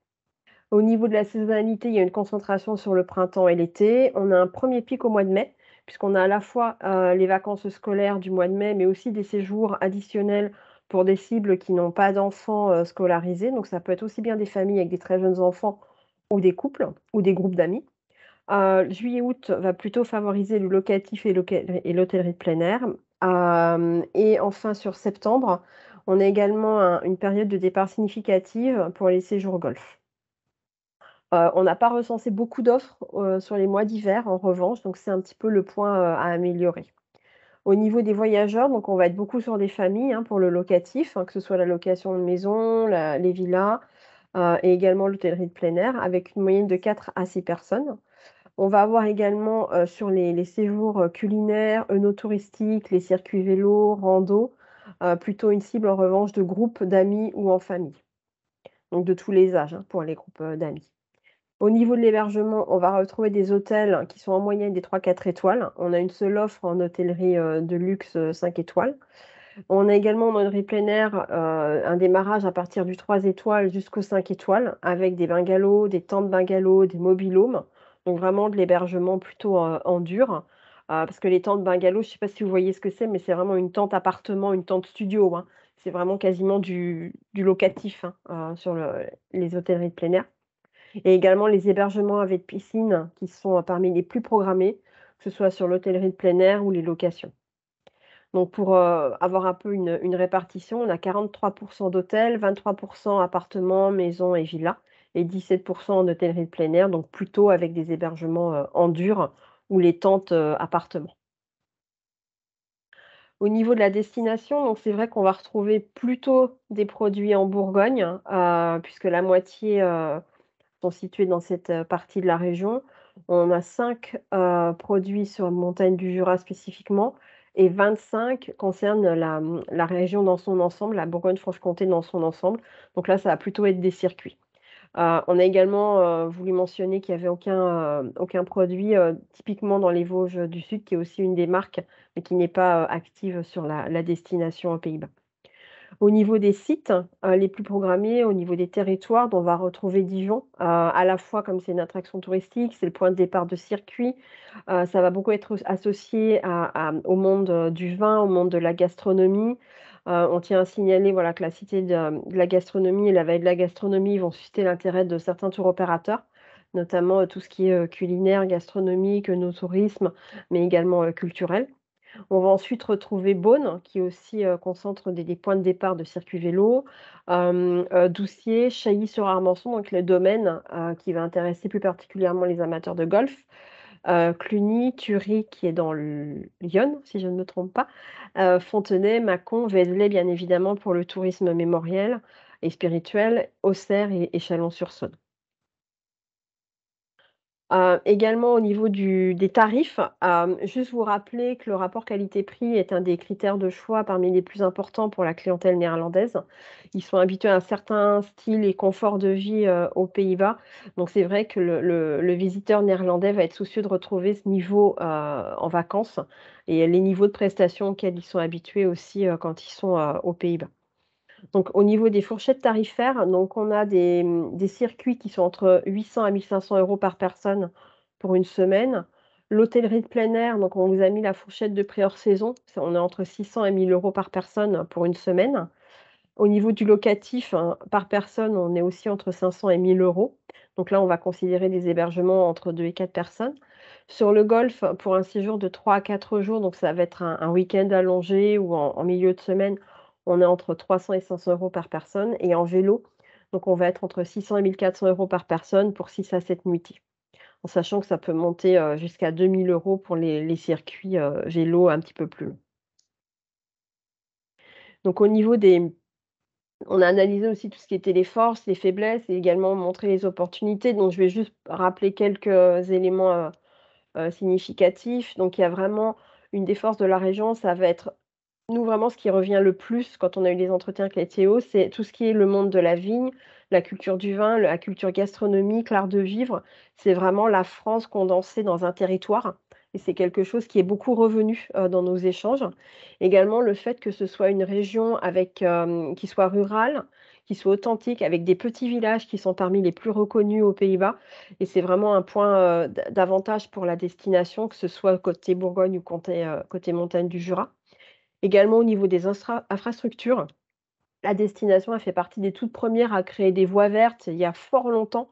[SPEAKER 3] Au niveau de la saisonnalité, il y a une concentration sur le printemps et l'été. On a un premier pic au mois de mai, puisqu'on a à la fois les vacances scolaires du mois de mai, mais aussi des séjours additionnels pour des cibles qui n'ont pas d'enfants scolarisés. Donc, ça peut être aussi bien des familles avec des très jeunes enfants ou des couples ou des groupes d'amis. Juillet-août va plutôt favoriser le locatif et l'hôtellerie de plein air. Et enfin, sur septembre, on a également une période de départ significative pour les séjours golf. On n'a pas recensé beaucoup d'offres sur les mois d'hiver, en revanche, donc c'est un petit peu le point à améliorer. Au niveau des voyageurs, donc on va être beaucoup sur des familles pour le locatif, que ce soit la location de maison, les villas et également l'hôtellerie de plein air, avec une moyenne de 4 à 6 personnes. On va avoir également sur les séjours culinaires, œnotouristiques, les circuits vélo, rando, plutôt une cible en revanche de groupes d'amis ou en famille. Donc de tous les âges, hein, pour les groupes, d'amis. Au niveau de l'hébergement, on va retrouver des hôtels qui sont en moyenne des 3-4 étoiles. On a une seule offre en hôtellerie, de luxe, 5 étoiles. On a également en hôtellerie plein air, un démarrage à partir du 3 étoiles jusqu'aux 5 étoiles avec des bungalows, des tentes bungalows, des mobil-homes. Donc vraiment de l'hébergement plutôt, en dur, parce que les tentes bungalows, je ne sais pas si vous voyez ce que c'est, mais c'est vraiment une tente appartement, une tente studio, hein. C'est vraiment quasiment du locatif, hein, sur les hôtelleries de plein air. Et également les hébergements avec piscine qui sont parmi les plus programmés, que ce soit sur l'hôtellerie de plein air ou les locations. Donc pour, avoir un peu une répartition, on a 43 d'hôtels, 23 appartements, maisons et villas et 17 en hôtellerie de plein air, donc plutôt avec des hébergements, en dur ou les tentes, appartements. Au niveau de la destination, donc c'est vrai qu'on va retrouver plutôt des produits en Bourgogne, puisque la moitié, sont situés dans cette, partie de la région. On a 5 produits sur la montagne du Jura spécifiquement et 25 concernent la région dans son ensemble, la Bourgogne-Franche-Comté dans son ensemble. Donc là, ça va plutôt être des circuits. On a également, voulu mentionner qu'il y avait aucun produit, typiquement dans les Vosges du Sud, qui est aussi une des marques, mais qui n'est pas, active sur la destination aux Pays-Bas. Au niveau des sites, les plus programmés, au niveau des territoires, on va retrouver Dijon, à la fois comme c'est une attraction touristique, c'est le point de départ de circuit, ça va beaucoup être associé au monde, du vin, au monde de la gastronomie. On tient à signaler, voilà, que la Cité de la gastronomie et la Vallée de la gastronomie vont susciter l'intérêt de certains tours opérateurs, notamment, tout ce qui est, culinaire, gastronomique, no-tourisme, mais également, culturel. On va ensuite retrouver Beaune, qui aussi, concentre des points de départ de circuits vélo, Doucier, Chailly-sur-Armançon, donc le domaine, qui va intéresser plus particulièrement les amateurs de golf, Cluny, Thury qui est dans l'Yonne, si je ne me trompe pas, Fontenay, Mâcon, Vézelay, bien évidemment pour le tourisme mémoriel et spirituel, Auxerre et Chalon-sur-Saône. Également au niveau des tarifs, juste vous rappeler que le rapport qualité-prix est un des critères de choix parmi les plus importants pour la clientèle néerlandaise. Ils sont habitués à un certain style et confort de vie, aux Pays-Bas. Donc c'est vrai que le visiteur néerlandais va être soucieux de retrouver ce niveau, en vacances et les niveaux de prestations auxquels ils sont habitués aussi, quand ils sont, aux Pays-Bas. Donc au niveau des fourchettes tarifaires, donc on a des circuits qui sont entre 800 à 1 500 € par personne pour une semaine. L'hôtellerie de plein air, donc on vous a mis la fourchette de prix hors saison, on est entre 600 et 1 000 € par personne pour une semaine. Au niveau du locatif, hein, par personne, on est aussi entre 500 et 1 000 €. Donc là, on va considérer des hébergements entre 2 et 4 personnes. Sur le golf, pour un séjour de 3 à 4 jours, donc ça va être un week-end allongé ou en milieu de semaine, on est entre 300 et 500 € par personne. Et en vélo, donc on va être entre 600 et 1 400 € par personne pour 6 à 7 nuitées. En sachant que ça peut monter jusqu'à 2 000 € pour les circuits vélo un petit peu plus longs. Donc au niveau on a analysé aussi tout ce qui était les forces, les faiblesses et également montré les opportunités. Donc je vais juste rappeler quelques éléments, significatifs. Donc il y a vraiment une des forces de la région, ça va être nous vraiment ce qui revient le plus quand on a eu des entretiens avec les Théo, c'est tout ce qui est le monde de la vigne, la culture du vin, la culture gastronomique, l'art de vivre. C'est vraiment la France condensée dans un territoire et c'est quelque chose qui est beaucoup revenu, dans nos échanges. Également le fait que ce soit une région avec, qui soit rurale, qui soit authentique, avec des petits villages qui sont parmi les plus reconnus aux Pays-Bas et c'est vraiment un point, d'avantage pour la destination, que ce soit côté Bourgogne ou côté montagne du Jura. Également au niveau des infrastructures, la destination a fait partie des toutes premières à créer des voies vertes il y a fort longtemps.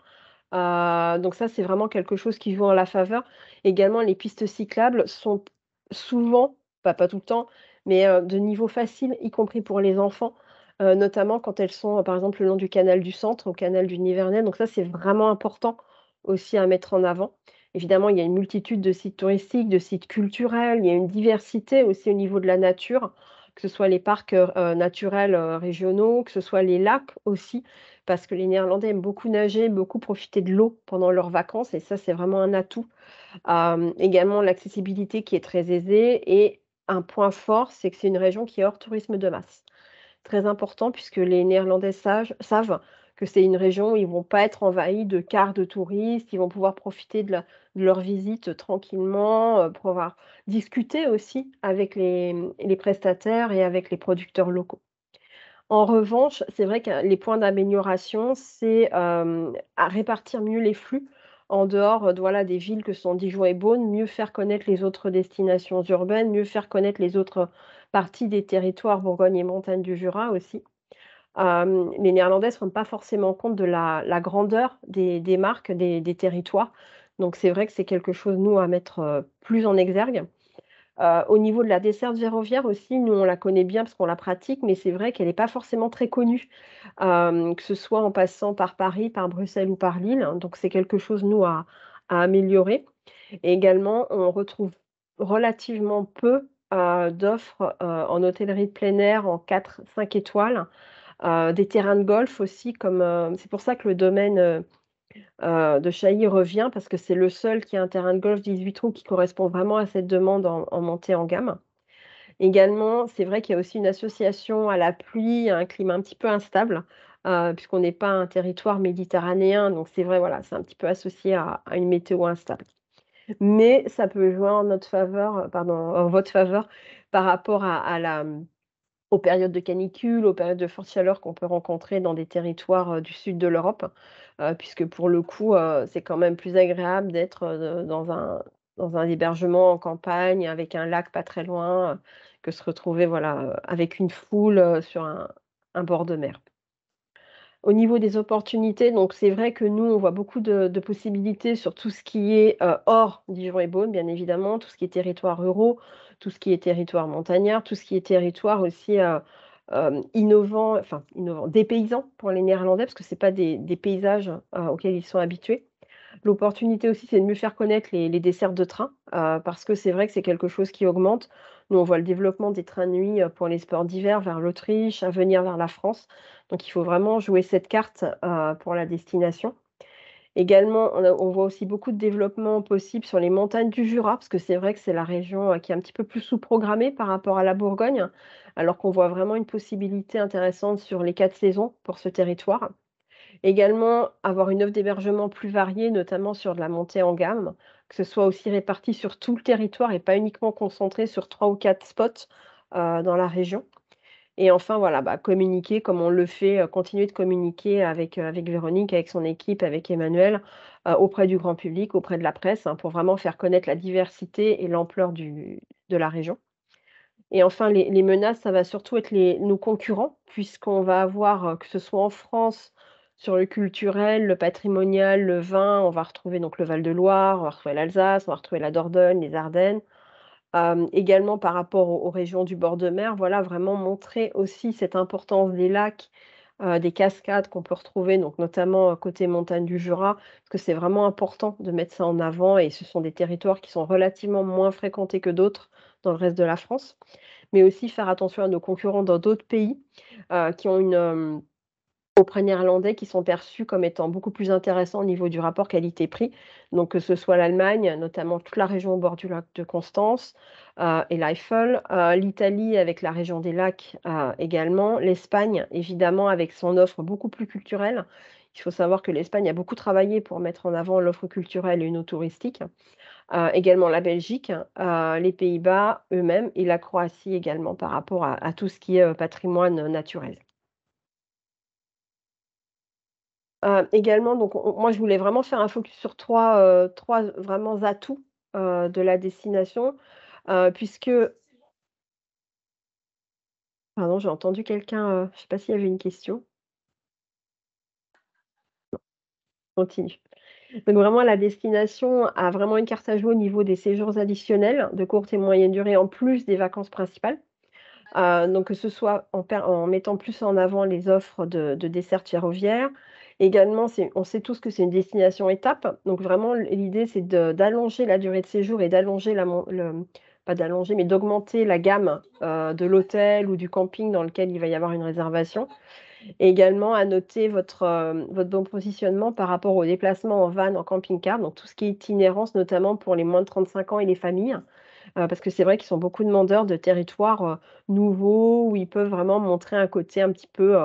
[SPEAKER 3] Donc ça, c'est vraiment quelque chose qui joue en la faveur. Également, les pistes cyclables sont souvent, pas tout le temps, mais de niveau facile, y compris pour les enfants, notamment quand elles sont, par exemple, le long du canal du Centre, au canal du Nivernais. Donc ça, c'est vraiment important aussi à mettre en avant. Évidemment, il y a une multitude de sites touristiques, de sites culturels, il y a une diversité aussi au niveau de la nature, que ce soit les parcs, naturels, régionaux, que ce soit les lacs aussi, parce que les Néerlandais aiment beaucoup nager, beaucoup profiter de l'eau pendant leurs vacances et ça, c'est vraiment un atout. Également l'accessibilité qui est très aisée et un point fort, c'est que c'est une région qui est hors tourisme de masse. Très important puisque les Néerlandais savent que c'est une région où ils vont pas être envahis de quarts de touristes, ils vont pouvoir profiter de leur visite tranquillement, pouvoir discuter aussi avec les prestataires et avec les producteurs locaux. En revanche, c'est vrai que les points d'amélioration, c'est, à répartir mieux les flux en dehors, voilà, des villes que sont Dijon et Beaune, mieux faire connaître les autres destinations urbaines, mieux faire connaître les autres parties des territoires Bourgogne et Montagne du Jura aussi. Les Néerlandais ne se rendent pas forcément compte de la grandeur des marques, des territoires. Donc c'est vrai que c'est quelque chose, nous, à mettre, plus en exergue. Au niveau de la desserte ferroviaire aussi, nous, on la connaît bien parce qu'on la pratique, mais c'est vrai qu'elle n'est pas forcément très connue, que ce soit en passant par Paris, par Bruxelles ou par Lille. Donc c'est quelque chose, nous, à améliorer. Et également, on retrouve relativement peu, d'offres, en hôtellerie de plein air en 4-5 étoiles, des terrains de golf aussi comme, c'est pour ça que le domaine, de Chailly revient parce que c'est le seul qui a un terrain de golf 18 trous qui correspond vraiment à cette demande en montée en gamme. Également, c'est vrai qu'il y a aussi une association à la pluie, à un climat un petit peu instable, puisqu'on n'est pas un territoire méditerranéen, donc c'est vrai, voilà, c'est un petit peu associé à une météo instable. Mais ça peut jouer en notre faveur, pardon, en votre faveur par rapport aux périodes de canicule, aux périodes de forte chaleur qu'on peut rencontrer dans des territoires, du sud de l'Europe, puisque pour le coup, c'est quand même plus agréable d'être, dans un hébergement en campagne avec un lac pas très loin, que se retrouver, voilà, avec une foule, sur un bord de mer. Au niveau des opportunités, donc c'est vrai que nous, on voit beaucoup de possibilités sur tout ce qui est, hors Dijon et Beaune, bien évidemment, tout ce qui est territoires ruraux, tout ce qui est territoire montagnard, tout ce qui est territoire aussi, innovant, enfin innovant, dépaysant pour les Néerlandais, parce que c'est pas des paysages, auxquels ils sont habitués. L'opportunité aussi, c'est de mieux faire connaître les dessertes de train, parce que c'est vrai que c'est quelque chose qui augmente. Nous, on voit le développement des trains de nuit, pour les sports d'hiver vers l'Autriche, à venir vers la France. Donc il faut vraiment jouer cette carte, pour la destination. Également, on voit aussi beaucoup de développement possible sur les montagnes du Jura, parce que c'est vrai que c'est la région, qui est un petit peu plus sous-programmée par rapport à la Bourgogne, alors qu'on voit vraiment une possibilité intéressante sur les 4 saisons pour ce territoire. Également, avoir une offre d'hébergement plus variée, notamment sur de la montée en gamme, que ce soit aussi réparti sur tout le territoire et pas uniquement concentré sur 3 ou 4 spots, dans la région. Et enfin, voilà, bah, communiquer comme on le fait, continuer de communiquer avec Véronique, avec son équipe, avec Emmanuel, auprès du grand public, auprès de la presse, hein, pour vraiment faire connaître la diversité et l'ampleur de la région. Et enfin, les menaces, ça va surtout être nos concurrents, puisqu'on va avoir, que ce soit en France, sur le culturel, le patrimonial, le vin, on va retrouver donc le Val-de-Loire, on va retrouver l'Alsace, on va retrouver la Dordogne, les Ardennes. Également par rapport aux régions du bord de mer, voilà, vraiment montrer aussi cette importance des lacs, des cascades qu'on peut retrouver, donc notamment, côté montagne du Jura, parce que c'est vraiment important de mettre ça en avant et ce sont des territoires qui sont relativement moins fréquentés que d'autres dans le reste de la France. Mais aussi faire attention à nos concurrents dans d'autres pays, qui ont auprès néerlandais, qui sont perçus comme étant beaucoup plus intéressants au niveau du rapport qualité-prix. Donc que ce soit l'Allemagne, notamment toute la région au bord du lac de Constance, et l'Eifel, l'Italie avec la région des lacs, également, l'Espagne évidemment avec son offre beaucoup plus culturelle. Il faut savoir que l'Espagne a beaucoup travaillé pour mettre en avant l'offre culturelle et non touristique. Également la Belgique, les Pays-Bas eux-mêmes et la Croatie également par rapport à tout ce qui est, patrimoine, naturel. Également donc moi je voulais vraiment faire un focus sur 3 vraiment atouts, de la destination, puisque pardon, j'ai entendu quelqu'un, je ne sais pas s'il y avait une question? Continue. Donc vraiment la destination a vraiment une carte à jouer au niveau des séjours additionnels de courte et moyenne durée en plus des vacances principales. Donc que ce soit en mettant plus en avant les offres de dessertes ferroviaires. Également, on sait tous que c'est une destination étape, donc vraiment l'idée c'est d'allonger la durée de séjour et d'allonger la mon le pas d'allonger, mais d'augmenter la gamme, de l'hôtel ou du camping dans lequel il va y avoir une réservation. Et également à noter votre bon positionnement par rapport aux déplacements en van, en camping-car, donc tout ce qui est itinérance, notamment pour les moins de 35 ans et les familles. parce que c'est vrai qu'ils sont beaucoup demandeurs de territoires, nouveaux où ils peuvent vraiment montrer un côté un petit peu,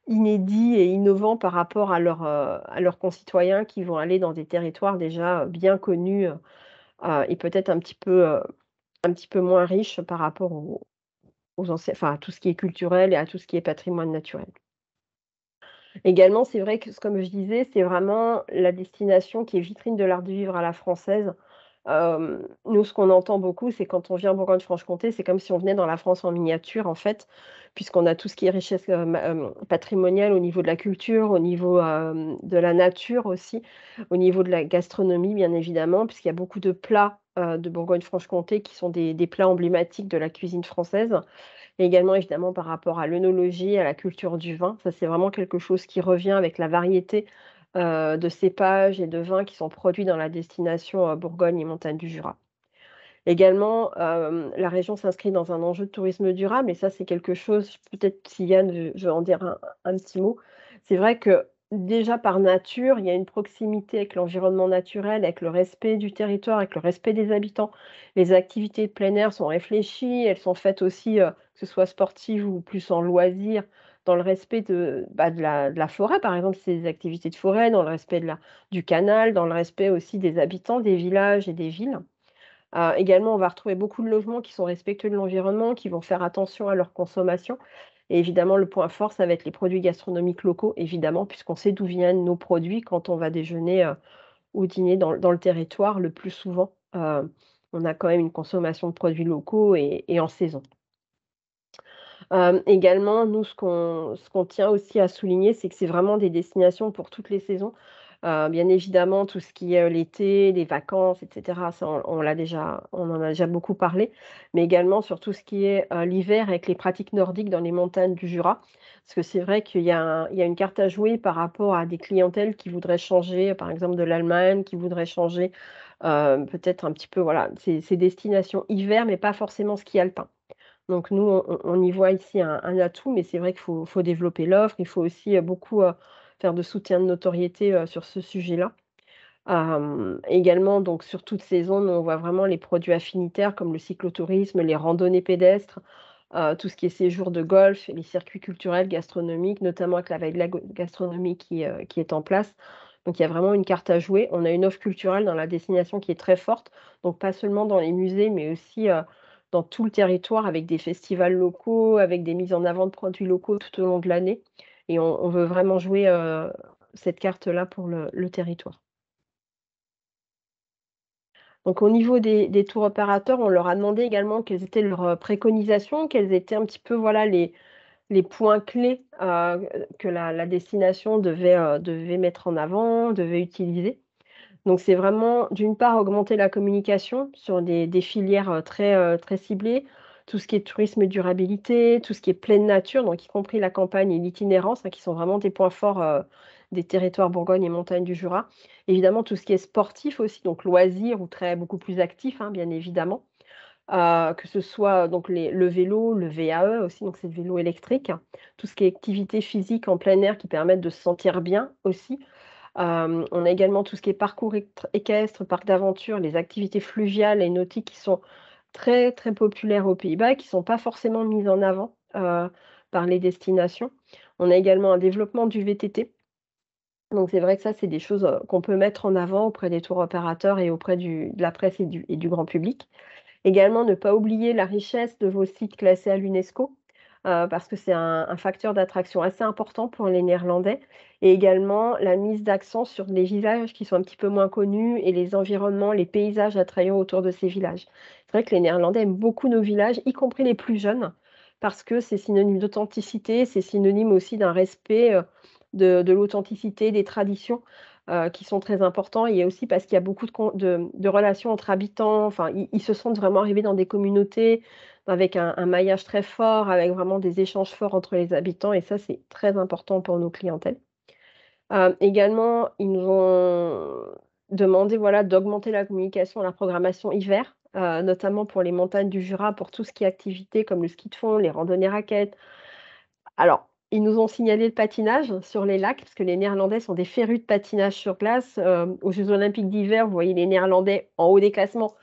[SPEAKER 3] inédit et innovant par rapport à leurs concitoyens qui vont aller dans des territoires déjà, bien connus, et peut-être un petit peu moins riches par rapport aux anciens enfin, à tout ce qui est culturel et à tout ce qui est patrimoine naturel. Également, c'est vrai que comme je disais, c'est vraiment la destination qui est vitrine de l'art de vivre à la française. Nous, ce qu'on entend beaucoup, c'est quand on vient en Bourgogne-Franche-Comté, c'est comme si on venait dans la France en miniature, en fait, puisqu'on a tout ce qui est richesse, patrimoniale au niveau de la culture, au niveau, de la nature aussi, au niveau de la gastronomie, bien évidemment, puisqu'il y a beaucoup de plats, de Bourgogne-Franche-Comté qui sont des plats emblématiques de la cuisine française. Et également, évidemment, par rapport à l'œnologie, à la culture du vin. Ça, c'est vraiment quelque chose qui revient avec la variété, de cépages et de vins qui sont produits dans la destination, Bourgogne et Montagnes du Jura. Également, la région s'inscrit dans un enjeu de tourisme durable et ça, c'est quelque chose peut-être si Yann veut en dire un petit mot. C'est vrai que déjà par nature, il y a une proximité avec l'environnement naturel, avec le respect du territoire, avec le respect des habitants. Les activités de plein air sont réfléchies, elles sont faites aussi, que ce soit sportives ou plus en loisir, dans le respect de la forêt, par exemple, c'est des activités de forêt, dans le respect du canal, dans le respect aussi des habitants des villages et des villes. Également, on va retrouver beaucoup de logements qui sont respectueux de l'environnement, qui vont faire attention à leur consommation et évidemment, le point fort, ça va être les produits gastronomiques locaux, évidemment, puisqu'on sait d'où viennent nos produits quand on va déjeuner, ou dîner dans le territoire. Le plus souvent, on a quand même une consommation de produits locaux et en saison. Également, nous, ce qu'on tient aussi à souligner, c'est que c'est vraiment des destinations pour toutes les saisons. Bien évidemment, tout ce qui est, l'été, les vacances et cetera, ça on en a déjà beaucoup parlé, mais également sur tout ce qui est, l'hiver avec les pratiques nordiques dans les montagnes du Jura. Parce que c'est vrai qu'il y a une carte à jouer par rapport à des clientèles qui voudraient changer, par exemple de l'Allemagne, qui voudraient changer, peut-être un petit peu, voilà, ces destinations hiver, mais pas forcément ski alpin. Donc nous, on y voit ici un atout, mais c'est vrai qu'il faut développer l'offre. Il faut aussi, beaucoup, faire de soutien de notoriété, sur ce sujet-là. Également donc sur toute saison, nous on voit vraiment les produits affinitaires comme le cyclotourisme, les randonnées pédestres, tout ce qui est séjours de golf, les circuits culturels, gastronomiques, notamment avec la veille de la gastronomie qui est en place. Donc il y a vraiment une carte à jouer. On a une offre culturelle dans la destination qui est très forte, donc pas seulement dans les musées, mais aussi, dans tout le territoire avec des festivals locaux, avec des mises en avant de produits locaux tout au long de l'année et on veut vraiment jouer, cette carte-là pour le territoire. Donc au niveau des tours opérateurs, on leur a demandé également quelles étaient leurs, préconisations, quels étaient un petit peu, voilà, les points clés, que la destination devait mettre en avant, devait utiliser. Donc c'est vraiment, d'une part, augmenter la communication sur des filières, très ciblées. Tout ce qui est tourisme et durabilité, tout ce qui est pleine nature, donc y compris la campagne et l'itinérance, hein, qui sont vraiment des points forts, des territoires Bourgogne et Montagnes du Jura. Évidemment, tout ce qui est sportif aussi, donc loisirs ou beaucoup plus actifs, hein, bien évidemment. Que ce soit donc le vélo, le VAE aussi, donc c'est le vélo électrique. Tout ce qui est activité physique en plein air qui permettent de se sentir bien aussi. On a également tout ce qui est parcours équestre, parc d'aventure, les activités fluviales et nautiques qui sont très, très populaires aux Pays-Bas et qui ne sont pas forcément mises en avant, par les destinations. On a également un développement du VTT. Donc c'est vrai que ça, c'est des choses, qu'on peut mettre en avant auprès des tours opérateurs et auprès de la presse et du grand public. Également, ne pas oublier la richesse de vos sites classés à l'UNESCO, parce que c'est un facteur d'attraction assez important pour les Néerlandais et également la mise d'accent sur les villages qui sont un petit peu moins connus et les environnements, les paysages attrayants autour de ces villages. C'est vrai que les Néerlandais aiment beaucoup nos villages, y compris les plus jeunes, parce que c'est synonyme d'authenticité, c'est synonyme aussi d'un respect, de l'authenticité, des traditions, qui sont très importants et aussi parce qu'il y a beaucoup de relations entre habitants. Enfin, ils se sentent vraiment arrivés dans des communautés avec un maillage très fort, avec vraiment des échanges forts entre les habitants et ça, c'est très important pour nos clientèles. Également, ils nous ont demandé, voilà, d'augmenter la communication et la programmation hiver, notamment pour les montagnes du Jura, pour tout ce qui est activités comme le ski de fond, les randonnées raquettes. Alors, ils nous ont signalé le patinage sur les lacs, parce que les Néerlandais sont des férus de patinage sur glace. Aux Jeux olympiques d'hiver, vous voyez les Néerlandais en haut des classements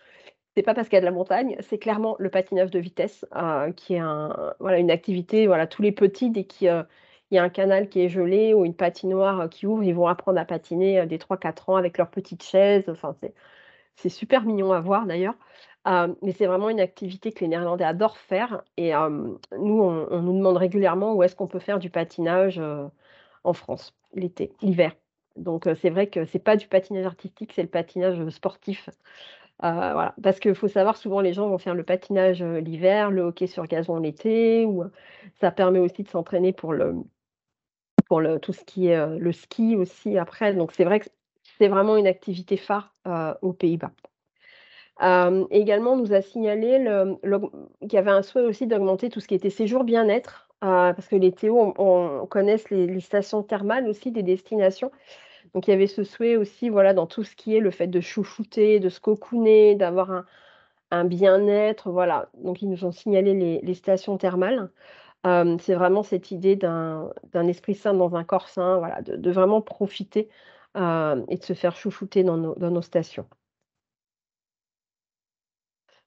[SPEAKER 3] c'est pas parce qu'il y a de la montagne, c'est clairement le patinage de vitesse, qui est une activité, voilà, tous les petits, dès qu'il y a un canal qui est gelé ou une patinoire, qui ouvre, ils vont apprendre à patiner, dès 3-4 ans avec leurs petites chaises. Enfin, c'est super mignon à voir d'ailleurs. Mais c'est vraiment une activité que les Néerlandais adorent faire et nous, on nous demande régulièrement où est-ce qu'on peut faire du patinage, en France, l'hiver. Donc c'est vrai que c'est pas du patinage artistique, c'est le patinage, sportif. Voilà, parce qu'il faut savoir, souvent les gens vont faire le patinage, l'hiver, le hockey sur gazon l'été ou, ça permet aussi de s'entraîner pour tout ce qui est, le ski aussi après. Donc c'est vrai que c'est vraiment une activité phare, aux Pays-Bas. Également, on nous a signalé qu'il y avait un souhait aussi d'augmenter tout ce qui était séjour bien-être, parce que les Théo on connaissent les stations thermales aussi des destinations. Donc il y avait ce souhait aussi, voilà, dans tout ce qui est le fait de chouchouter, de se cocooner, d'avoir un bien-être, voilà. Donc ils nous ont signalé les stations thermales. C'est vraiment cette idée d'un esprit sain dans un corps sain, voilà, de vraiment profiter, et de se faire chouchouter dans nos stations.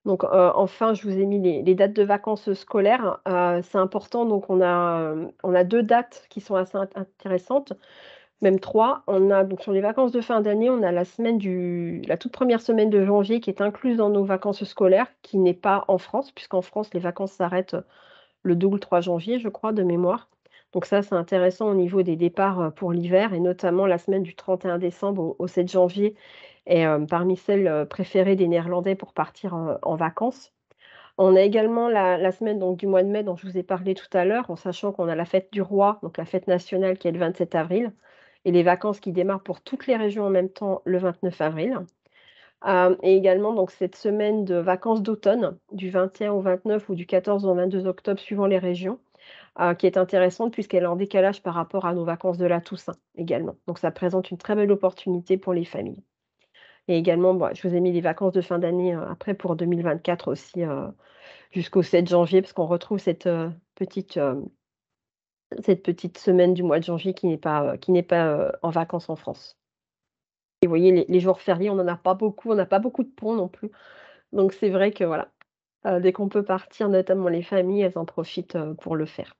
[SPEAKER 3] Donc, enfin, je vous ai mis les dates de vacances scolaires. C'est important, donc on a 2 dates qui sont assez intéressantes, même 3. On a donc sur les vacances de fin d'année, on a la toute première semaine de janvier qui est incluse dans nos vacances scolaires, qui n'est pas en France, puisqu'en France, les vacances s'arrêtent le 2 ou le 3 janvier, je crois, de mémoire. Donc ça, c'est intéressant au niveau des départs, pour l'hiver et notamment la semaine du 31 décembre au 7 janvier est, parmi celles, préférées des Néerlandais pour partir, en vacances. On a également la semaine donc du mois de mai dont je vous ai parlé tout à l'heure, en sachant qu'on a la fête du roi, donc la fête nationale qui est le 27 avril et les vacances qui démarrent pour toutes les régions en même temps le 29 avril. Et également donc cette semaine de vacances d'automne, du 21 au 29 ou du 14 au 22 octobre suivant les régions, qui est intéressante puisqu'elle est en décalage par rapport à nos vacances de la Toussaint également. Donc ça présente une très belle opportunité pour les familles. Et également, bah, je vous ai mis les vacances de fin d'année, après pour 2024 aussi, jusqu'au 7 janvier parce qu'on retrouve cette petite semaine du mois de janvier qui n'est pas en vacances en France. Et vous voyez les jours fériés, on n'en a pas beaucoup, on n'a pas beaucoup de ponts non plus. Donc c'est vrai que voilà, dès qu'on peut partir, notamment les familles, elles en profitent, pour le faire.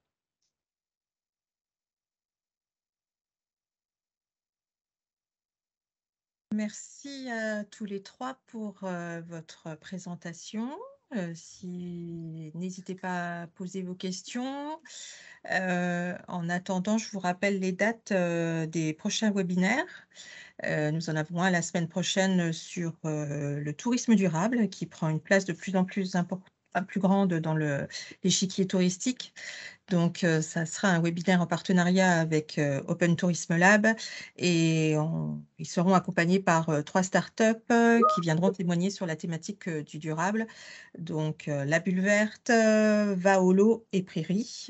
[SPEAKER 1] Merci à tous les 3 pour votre présentation. N'hésitez pas à poser vos questions. En attendant, je vous rappelle les dates des prochains webinaires. Nous en avons un la semaine prochaine sur le tourisme durable qui prend une place de plus en plus plus grande dans l'échiquier touristique. Donc, ça sera un webinaire en partenariat avec Open Tourism Lab et ils seront accompagnés par 3 startups qui viendront témoigner sur la thématique du durable. Donc, La Bulle Verte, Vaolo et Prairie.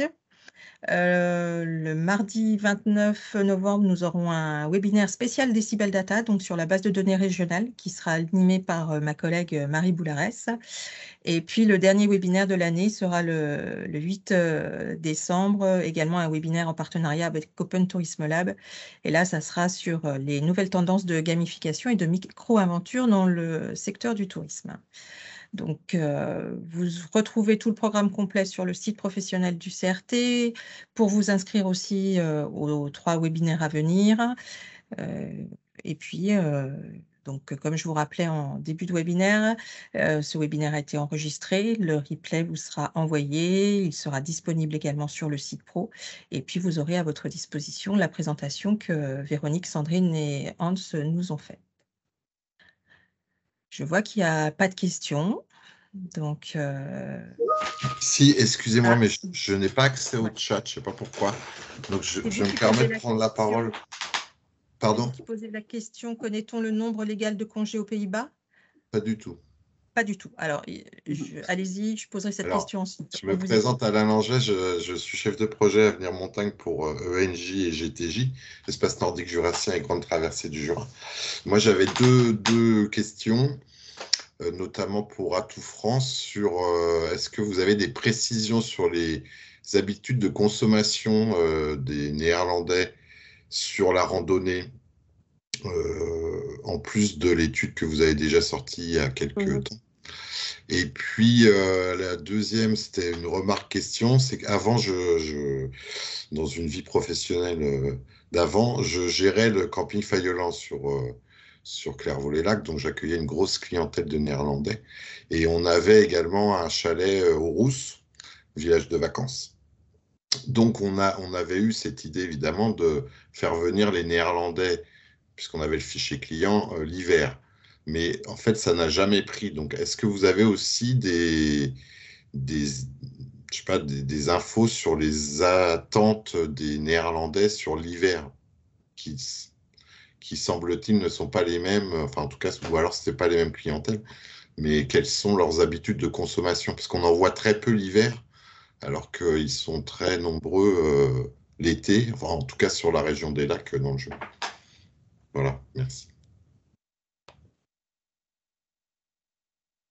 [SPEAKER 1] Le mardi 29 novembre, nous aurons un webinaire spécial Decibel Data, donc sur la base de données régionale, qui sera animé par ma collègue Marie Boularès. Et puis, le dernier webinaire de l'année sera le 8 décembre, également un webinaire en partenariat avec Open Tourism Lab. Et là, ça sera sur les nouvelles tendances de gamification et de micro-aventure dans le secteur du tourisme. Donc, vous retrouvez tout le programme complet sur le site professionnel du CRT pour vous inscrire aussi aux 3 webinaires à venir. Et puis, donc, comme je vous rappelais en début de webinaire, ce webinaire a été enregistré, le replay vous sera envoyé, il sera disponible également sur le site pro. Et puis, vous aurez à votre disposition la présentation que Véronique, Sandrine et Hans nous ont faite. Je vois qu'il n'y a pas de questions. Donc,
[SPEAKER 6] Si, excusez-moi, mais je n'ai pas accès au chat, je ne sais pas pourquoi. Donc, je me permets de prendre la parole. Pardon?
[SPEAKER 1] Qui posait la question, connaît-on le nombre légal de congés aux Pays-Bas?
[SPEAKER 6] Pas du tout.
[SPEAKER 1] Pas du tout. Alors, allez-y, je poserai cette question ensuite.
[SPEAKER 6] Je me présente Alain Langeais, je suis chef de projet Avenir Montagne pour ENJ et GTJ, Espace Nordique Jurassien et Grande Traversée du Jura. Moi, j'avais deux questions, notamment pour Atout France, sur est-ce que vous avez des précisions sur les habitudes de consommation des Néerlandais sur la randonnée, en plus de l'étude que vous avez déjà sortie il y a quelques temps. Et puis, la deuxième, c'était une remarque-question, c'est qu'avant, dans une vie professionnelle d'avant, je gérais le camping Fayolan sur Clairvaux-les-Lacs, donc j'accueillais une grosse clientèle de Néerlandais. Et on avait également un chalet aux Rousses, village de vacances. Donc, on avait eu cette idée, évidemment, de faire venir les Néerlandais, puisqu'on avait le fichier client, l'hiver. Mais en fait, ça n'a jamais pris. Donc, est-ce que vous avez aussi je sais pas, des infos sur les attentes des Néerlandais sur l'hiver, qui semble-t-il ne sont pas les mêmes, enfin, en tout cas, ou alors c'était pas les mêmes clientèles, mais quelles sont leurs habitudes de consommation? Parce qu'on en voit très peu l'hiver, alors qu'ils sont très nombreux l'été, enfin en tout cas sur la région des lacs dans le jeu. Voilà, merci.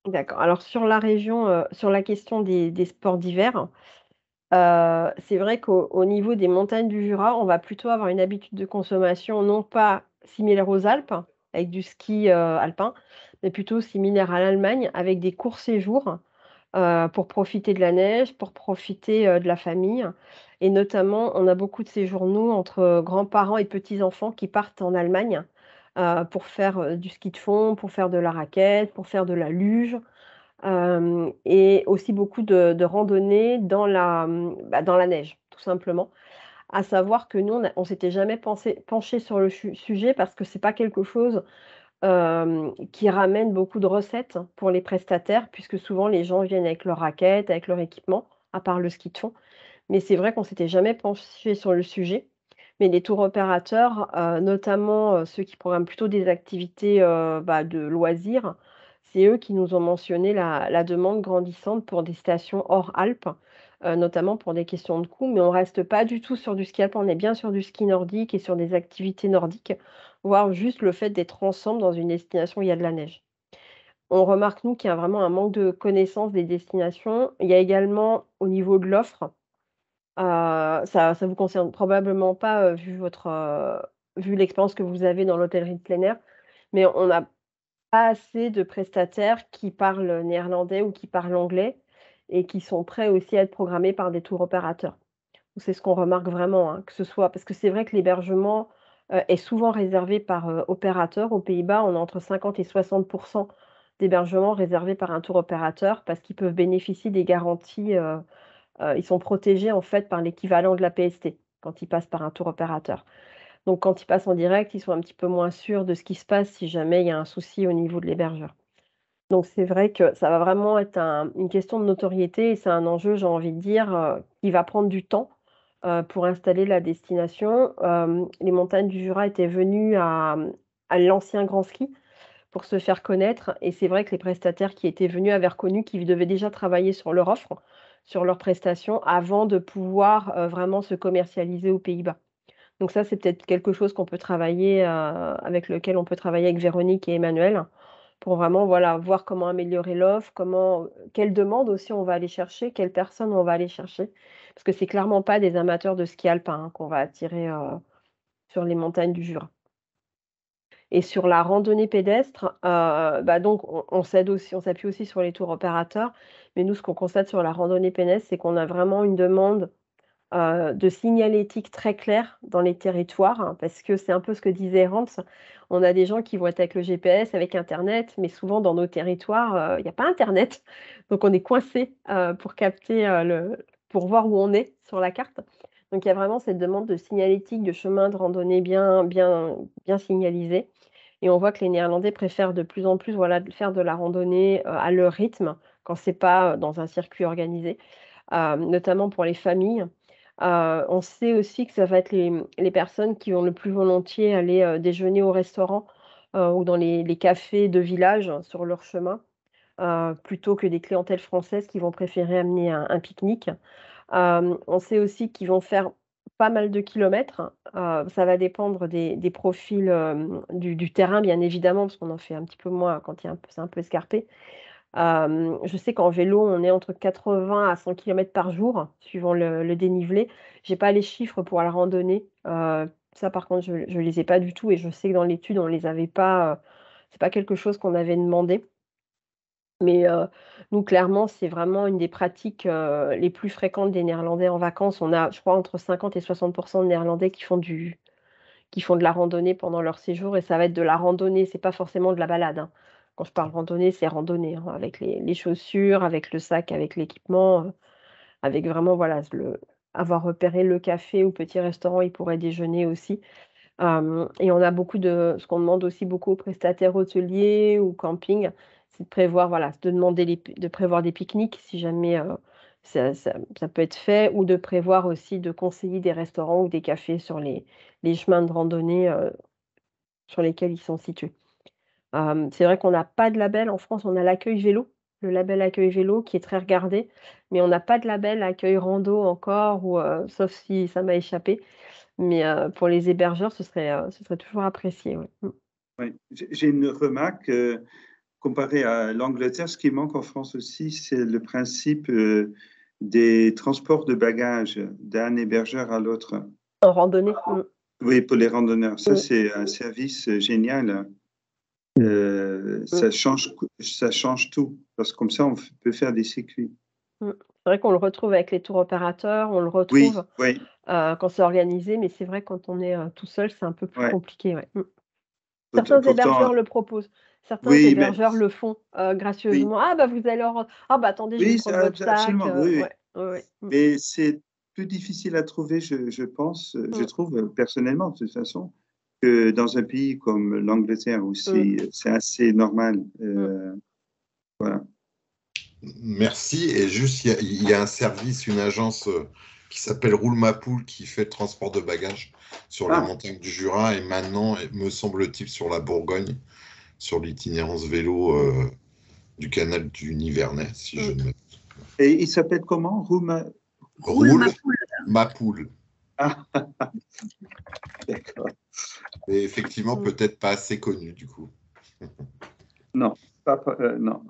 [SPEAKER 3] D'accord. Alors sur la région, sur la question des sports d'hiver, c'est vrai qu'au niveau des montagnes du Jura, on va plutôt avoir une habitude de consommation non pas similaire aux Alpes, avec du ski, alpin, mais plutôt similaire à l'Allemagne avec des courts séjours, pour profiter de la neige, pour profiter, de la famille et notamment, on a beaucoup de séjours, nous, entre grands-parents et petits-enfants qui partent en Allemagne, pour faire, du ski de fond, pour faire de la raquette, pour faire de la luge. Et aussi beaucoup de randonnées dans la neige, tout simplement. À savoir que nous, on s'était jamais penché sur le sujet parce que c'est pas quelque chose, qui ramène beaucoup de recettes pour les prestataires, puisque souvent les gens viennent avec leurs raquettes, avec leur équipement, à part le ski de fond. Mais c'est vrai qu'on s'était jamais penché sur le sujet. Mais les tours opérateurs, notamment, ceux qui programment plutôt des activités, de loisirs, c'est eux qui nous ont mentionné la demande grandissante pour des stations hors Alpes, notamment pour des questions de coût. Mais on reste pas du tout sur du ski alpin, on est bien sur du ski nordique et sur des activités nordiques, voire juste le fait d'être ensemble dans une destination où il y a de la neige. On remarque, nous, qu'il y a vraiment un manque de connaissance des destinations. Il y a également au niveau de l'offre, ça vous concerne probablement pas, vu l'expérience que vous avez dans l'hôtellerie de plein air, mais on n'a pas assez de prestataires qui parlent néerlandais ou qui parlent anglais et qui sont prêts aussi à être programmés par des tours opérateurs. C'est ce qu'on remarque vraiment, hein, que ce soit parce que c'est vrai que l'hébergement, est souvent réservé par, opérateur. Aux Pays-Bas, on a entre 50 et 60 d'hébergements réservés par un tour opérateur parce qu'ils peuvent bénéficier des garanties, ils sont protégés en fait par l'équivalent de la PST, quand ils passent par un tour opérateur. Donc quand ils passent en direct, ils sont un petit peu moins sûrs de ce qui se passe si jamais il y a un souci au niveau de l'hébergeur. Donc c'est vrai que ça va vraiment être une question de notoriété et c'est un enjeu, j'ai envie de dire, qui va prendre du temps, pour installer la destination. Les montagnes du Jura étaient venues à l'ancien Grand Ski pour se faire connaître et c'est vrai que les prestataires qui étaient venus avaient reconnu qu'ils devaient déjà travailler sur leur offre, sur leurs prestations avant de pouvoir, vraiment se commercialiser aux Pays-Bas. Donc ça, c'est peut-être quelque chose qu'on peut travailler, avec lequel on peut travailler avec Véronique et Emmanuel pour vraiment, voilà, voir comment améliorer l'offre, quelles demandes aussi on va aller chercher, quelles personnes on va aller chercher. Parce que c'est clairement pas des amateurs de ski alpin, hein, qu'on va attirer, sur les montagnes du Jura. Et sur la randonnée pédestre, donc on s'appuie aussi sur les tours opérateurs. Mais nous, ce qu'on constate sur la randonnée pédestre, c'est qu'on a vraiment une demande, de signalétique très claire dans les territoires, hein, parce que c'est un peu ce que disait Hans. On a des gens qui vont être avec le GPS, avec internet, mais souvent dans nos territoires, il y a pas internet. Donc on est coincé, pour capter, pour voir où on est sur la carte. Donc il y a vraiment cette demande de signalétique, de chemin de randonnée bien signalisés et on voit que les Néerlandais préfèrent de plus en plus, voilà, faire de la randonnée, à leur rythme, quand c'est pas, dans un circuit organisé, notamment pour les familles. On sait aussi que ça va être les personnes qui vont le plus volontiers aller, déjeuner au restaurant, ou dans les cafés de village sur leur chemin, plutôt que des clientèles françaises qui vont préférer amener un pique-nique. On sait aussi qu'ils vont faire pas mal de kilomètres, ça va dépendre des profils, du terrain bien évidemment, parce qu'on en fait un petit peu moins quand c'est un peu escarpé. Je sais qu'en vélo, on est entre 80 à 100 kilomètres par jour, suivant le dénivelé. J'ai pas les chiffres pour la randonnée, ça par contre je les ai pas du tout et je sais que dans l'étude on les avait pas, c'est pas quelque chose qu'on avait demandé. Mais nous, clairement, c'est vraiment une des pratiques, les plus fréquentes des Néerlandais en vacances. On a, je crois, entre 50 et 60 de Néerlandais qui font de la randonnée pendant leur séjour et ça va être de la randonnée, c'est pas forcément de la balade, hein. Quand je parle randonnée, c'est randonnée, hein, avec les chaussures, avec le sac, avec l'équipement, avec vraiment, voilà, avoir repéré le café ou petit restaurant, ils pourraient déjeuner aussi. Et on a beaucoup ce qu'on demande aussi beaucoup aux prestataires hôteliers ou camping, c'est de prévoir, voilà, de prévoir des pique-niques si jamais, ça peut être fait ou de prévoir aussi de conseiller des restaurants ou des cafés sur les chemins de randonnée, sur lesquels ils sont situés. C'est vrai qu'on n'a pas de label en France, on a l'accueil vélo, le label accueil vélo qui est très regardé, mais on n'a pas de label accueil rando encore ou, sauf si ça m'a échappé. Mais pour les hébergeurs, ce serait toujours apprécié, ouais. Mmh.
[SPEAKER 4] Ouais. J'ai une remarque, comparé à l'Angleterre, ce qui manque en France aussi, c'est le principe des transports de bagages d'un hébergeur à l'autre.
[SPEAKER 3] En randonnée? Mmh.
[SPEAKER 4] Oui, pour les randonneurs. Ça,
[SPEAKER 3] Mmh.
[SPEAKER 4] c'est un service génial.
[SPEAKER 3] Mmh.
[SPEAKER 4] Ça change tout, parce que comme ça, on peut faire des circuits.
[SPEAKER 3] Mmh. C'est vrai qu'on le retrouve avec les tours opérateurs, on le
[SPEAKER 4] Oui,
[SPEAKER 3] retrouve,
[SPEAKER 4] oui,
[SPEAKER 3] quand c'est organisé, mais c'est vrai quand on est, tout seul, c'est un peu plus
[SPEAKER 4] ouais.
[SPEAKER 3] compliqué, ouais. Mmh. Certains
[SPEAKER 4] Pourtant,
[SPEAKER 3] hébergeurs le proposent. Certains
[SPEAKER 4] oui, mais
[SPEAKER 3] hébergeurs le font,
[SPEAKER 4] oui,
[SPEAKER 3] gracieusement: «Ah bah, vous allez ah bah, attendez, je vais
[SPEAKER 4] oui,
[SPEAKER 3] prendre votre sac»,
[SPEAKER 4] absolument, oui, oui.
[SPEAKER 3] ouais, ouais, ouais. Mmh.
[SPEAKER 4] Mais c'est plus difficile à trouver, je pense, je
[SPEAKER 3] Mmh.
[SPEAKER 4] trouve personnellement, de toute façon, que dans un pays comme l'Angleterre où
[SPEAKER 3] Mmh.
[SPEAKER 4] c'est assez normal.
[SPEAKER 3] Mmh.
[SPEAKER 4] Voilà.
[SPEAKER 6] Merci. Et juste, il y a un service, une agence qui s'appelle Roule Ma Poule qui fait le transport de bagages sur les
[SPEAKER 4] Ah,
[SPEAKER 6] montagnes du Jura et maintenant, me semble-t-il, sur la Bourgogne, sur l'itinérance vélo du canal du Nivernais, si je
[SPEAKER 3] Mmh.
[SPEAKER 6] ne me...
[SPEAKER 4] et il s'appelle comment? Roule
[SPEAKER 2] Roule ma poule.
[SPEAKER 6] Ma Poule.
[SPEAKER 4] Ah, d'accord.
[SPEAKER 6] Et effectivement,
[SPEAKER 3] Mmh.
[SPEAKER 6] peut-être pas assez connu du coup.
[SPEAKER 4] Non, non.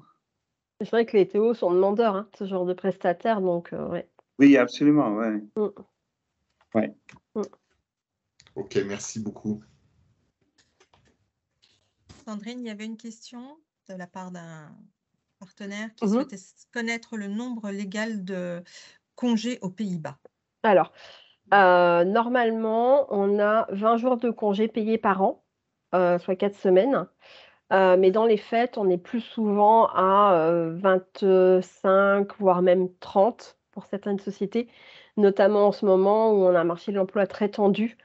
[SPEAKER 3] C'est vrai que les Théos sont demandeurs, hein, de ce genre de prestataires, donc ouais.
[SPEAKER 4] Oui, absolument, ouais.
[SPEAKER 3] Mmh.
[SPEAKER 4] Ouais.
[SPEAKER 3] Mmh.
[SPEAKER 6] Ok, merci beaucoup.
[SPEAKER 1] Sandrine, il y avait une question de la part d'un partenaire qui
[SPEAKER 3] Mmh.
[SPEAKER 1] souhaitait connaître le nombre légal de congés aux Pays-Bas.
[SPEAKER 3] Alors, normalement, on a 20 jours de congés payés par an, soit 4 semaines. Mais dans les faits, on est plus souvent à, 25, voire même 30 pour certaines sociétés, notamment en ce moment où on a un marché de l'emploi très tendu.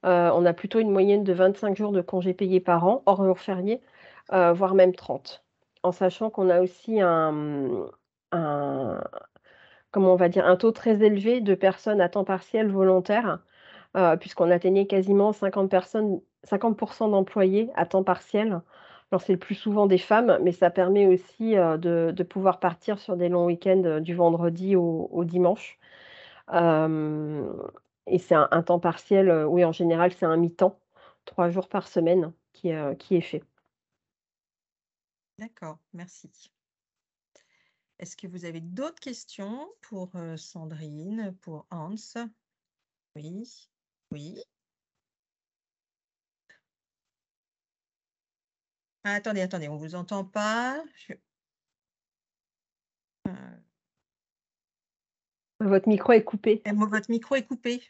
[SPEAKER 3] On a plutôt une moyenne de 25 jours de congés payés par an, hors jours fériés, voire même 30. En sachant qu'on a aussi un comment on va dire? Un taux très élevé de personnes à temps partiel volontaires, puisqu'on atteignait quasiment 50 d'employés à temps partiel. Alors c'est le plus souvent des femmes, mais ça permet aussi, de pouvoir partir sur des longs week-ends, du vendredi au dimanche. Hem Et c'est un temps partiel, oui, en général, c'est un mi-temps, 3 jours par semaine qui est fait.
[SPEAKER 1] D'accord, merci. Est-ce que vous avez d'autres questions pour Sandrine, pour Hans? Oui, oui. Ah, attendez, on ne vous entend pas.
[SPEAKER 3] Votre micro est coupé.
[SPEAKER 1] Votre micro est coupé.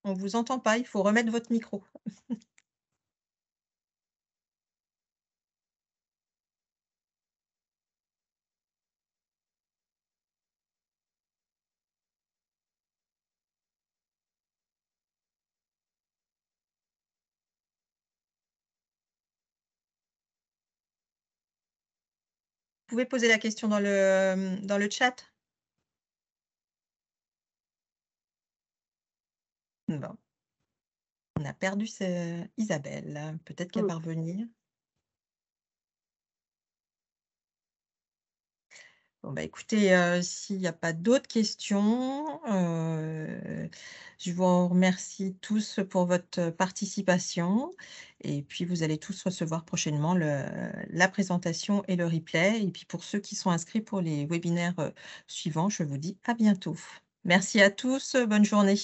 [SPEAKER 1] On ne vous entend pas, il faut remettre votre micro. Vous pouvez poser la question dans le chat? Bon. On a perdu Isabelle. Peut-être qu'elle
[SPEAKER 3] Mmh.
[SPEAKER 1] va revenir. Bon, bah, écoutez, s'il n'y a pas d'autres questions, je vous remercie tous pour votre participation et puis vous allez tous recevoir prochainement la présentation et le replay et puis pour ceux qui sont inscrits pour les webinaires, suivants, je vous dis à bientôt. Merci à tous, bonne journée.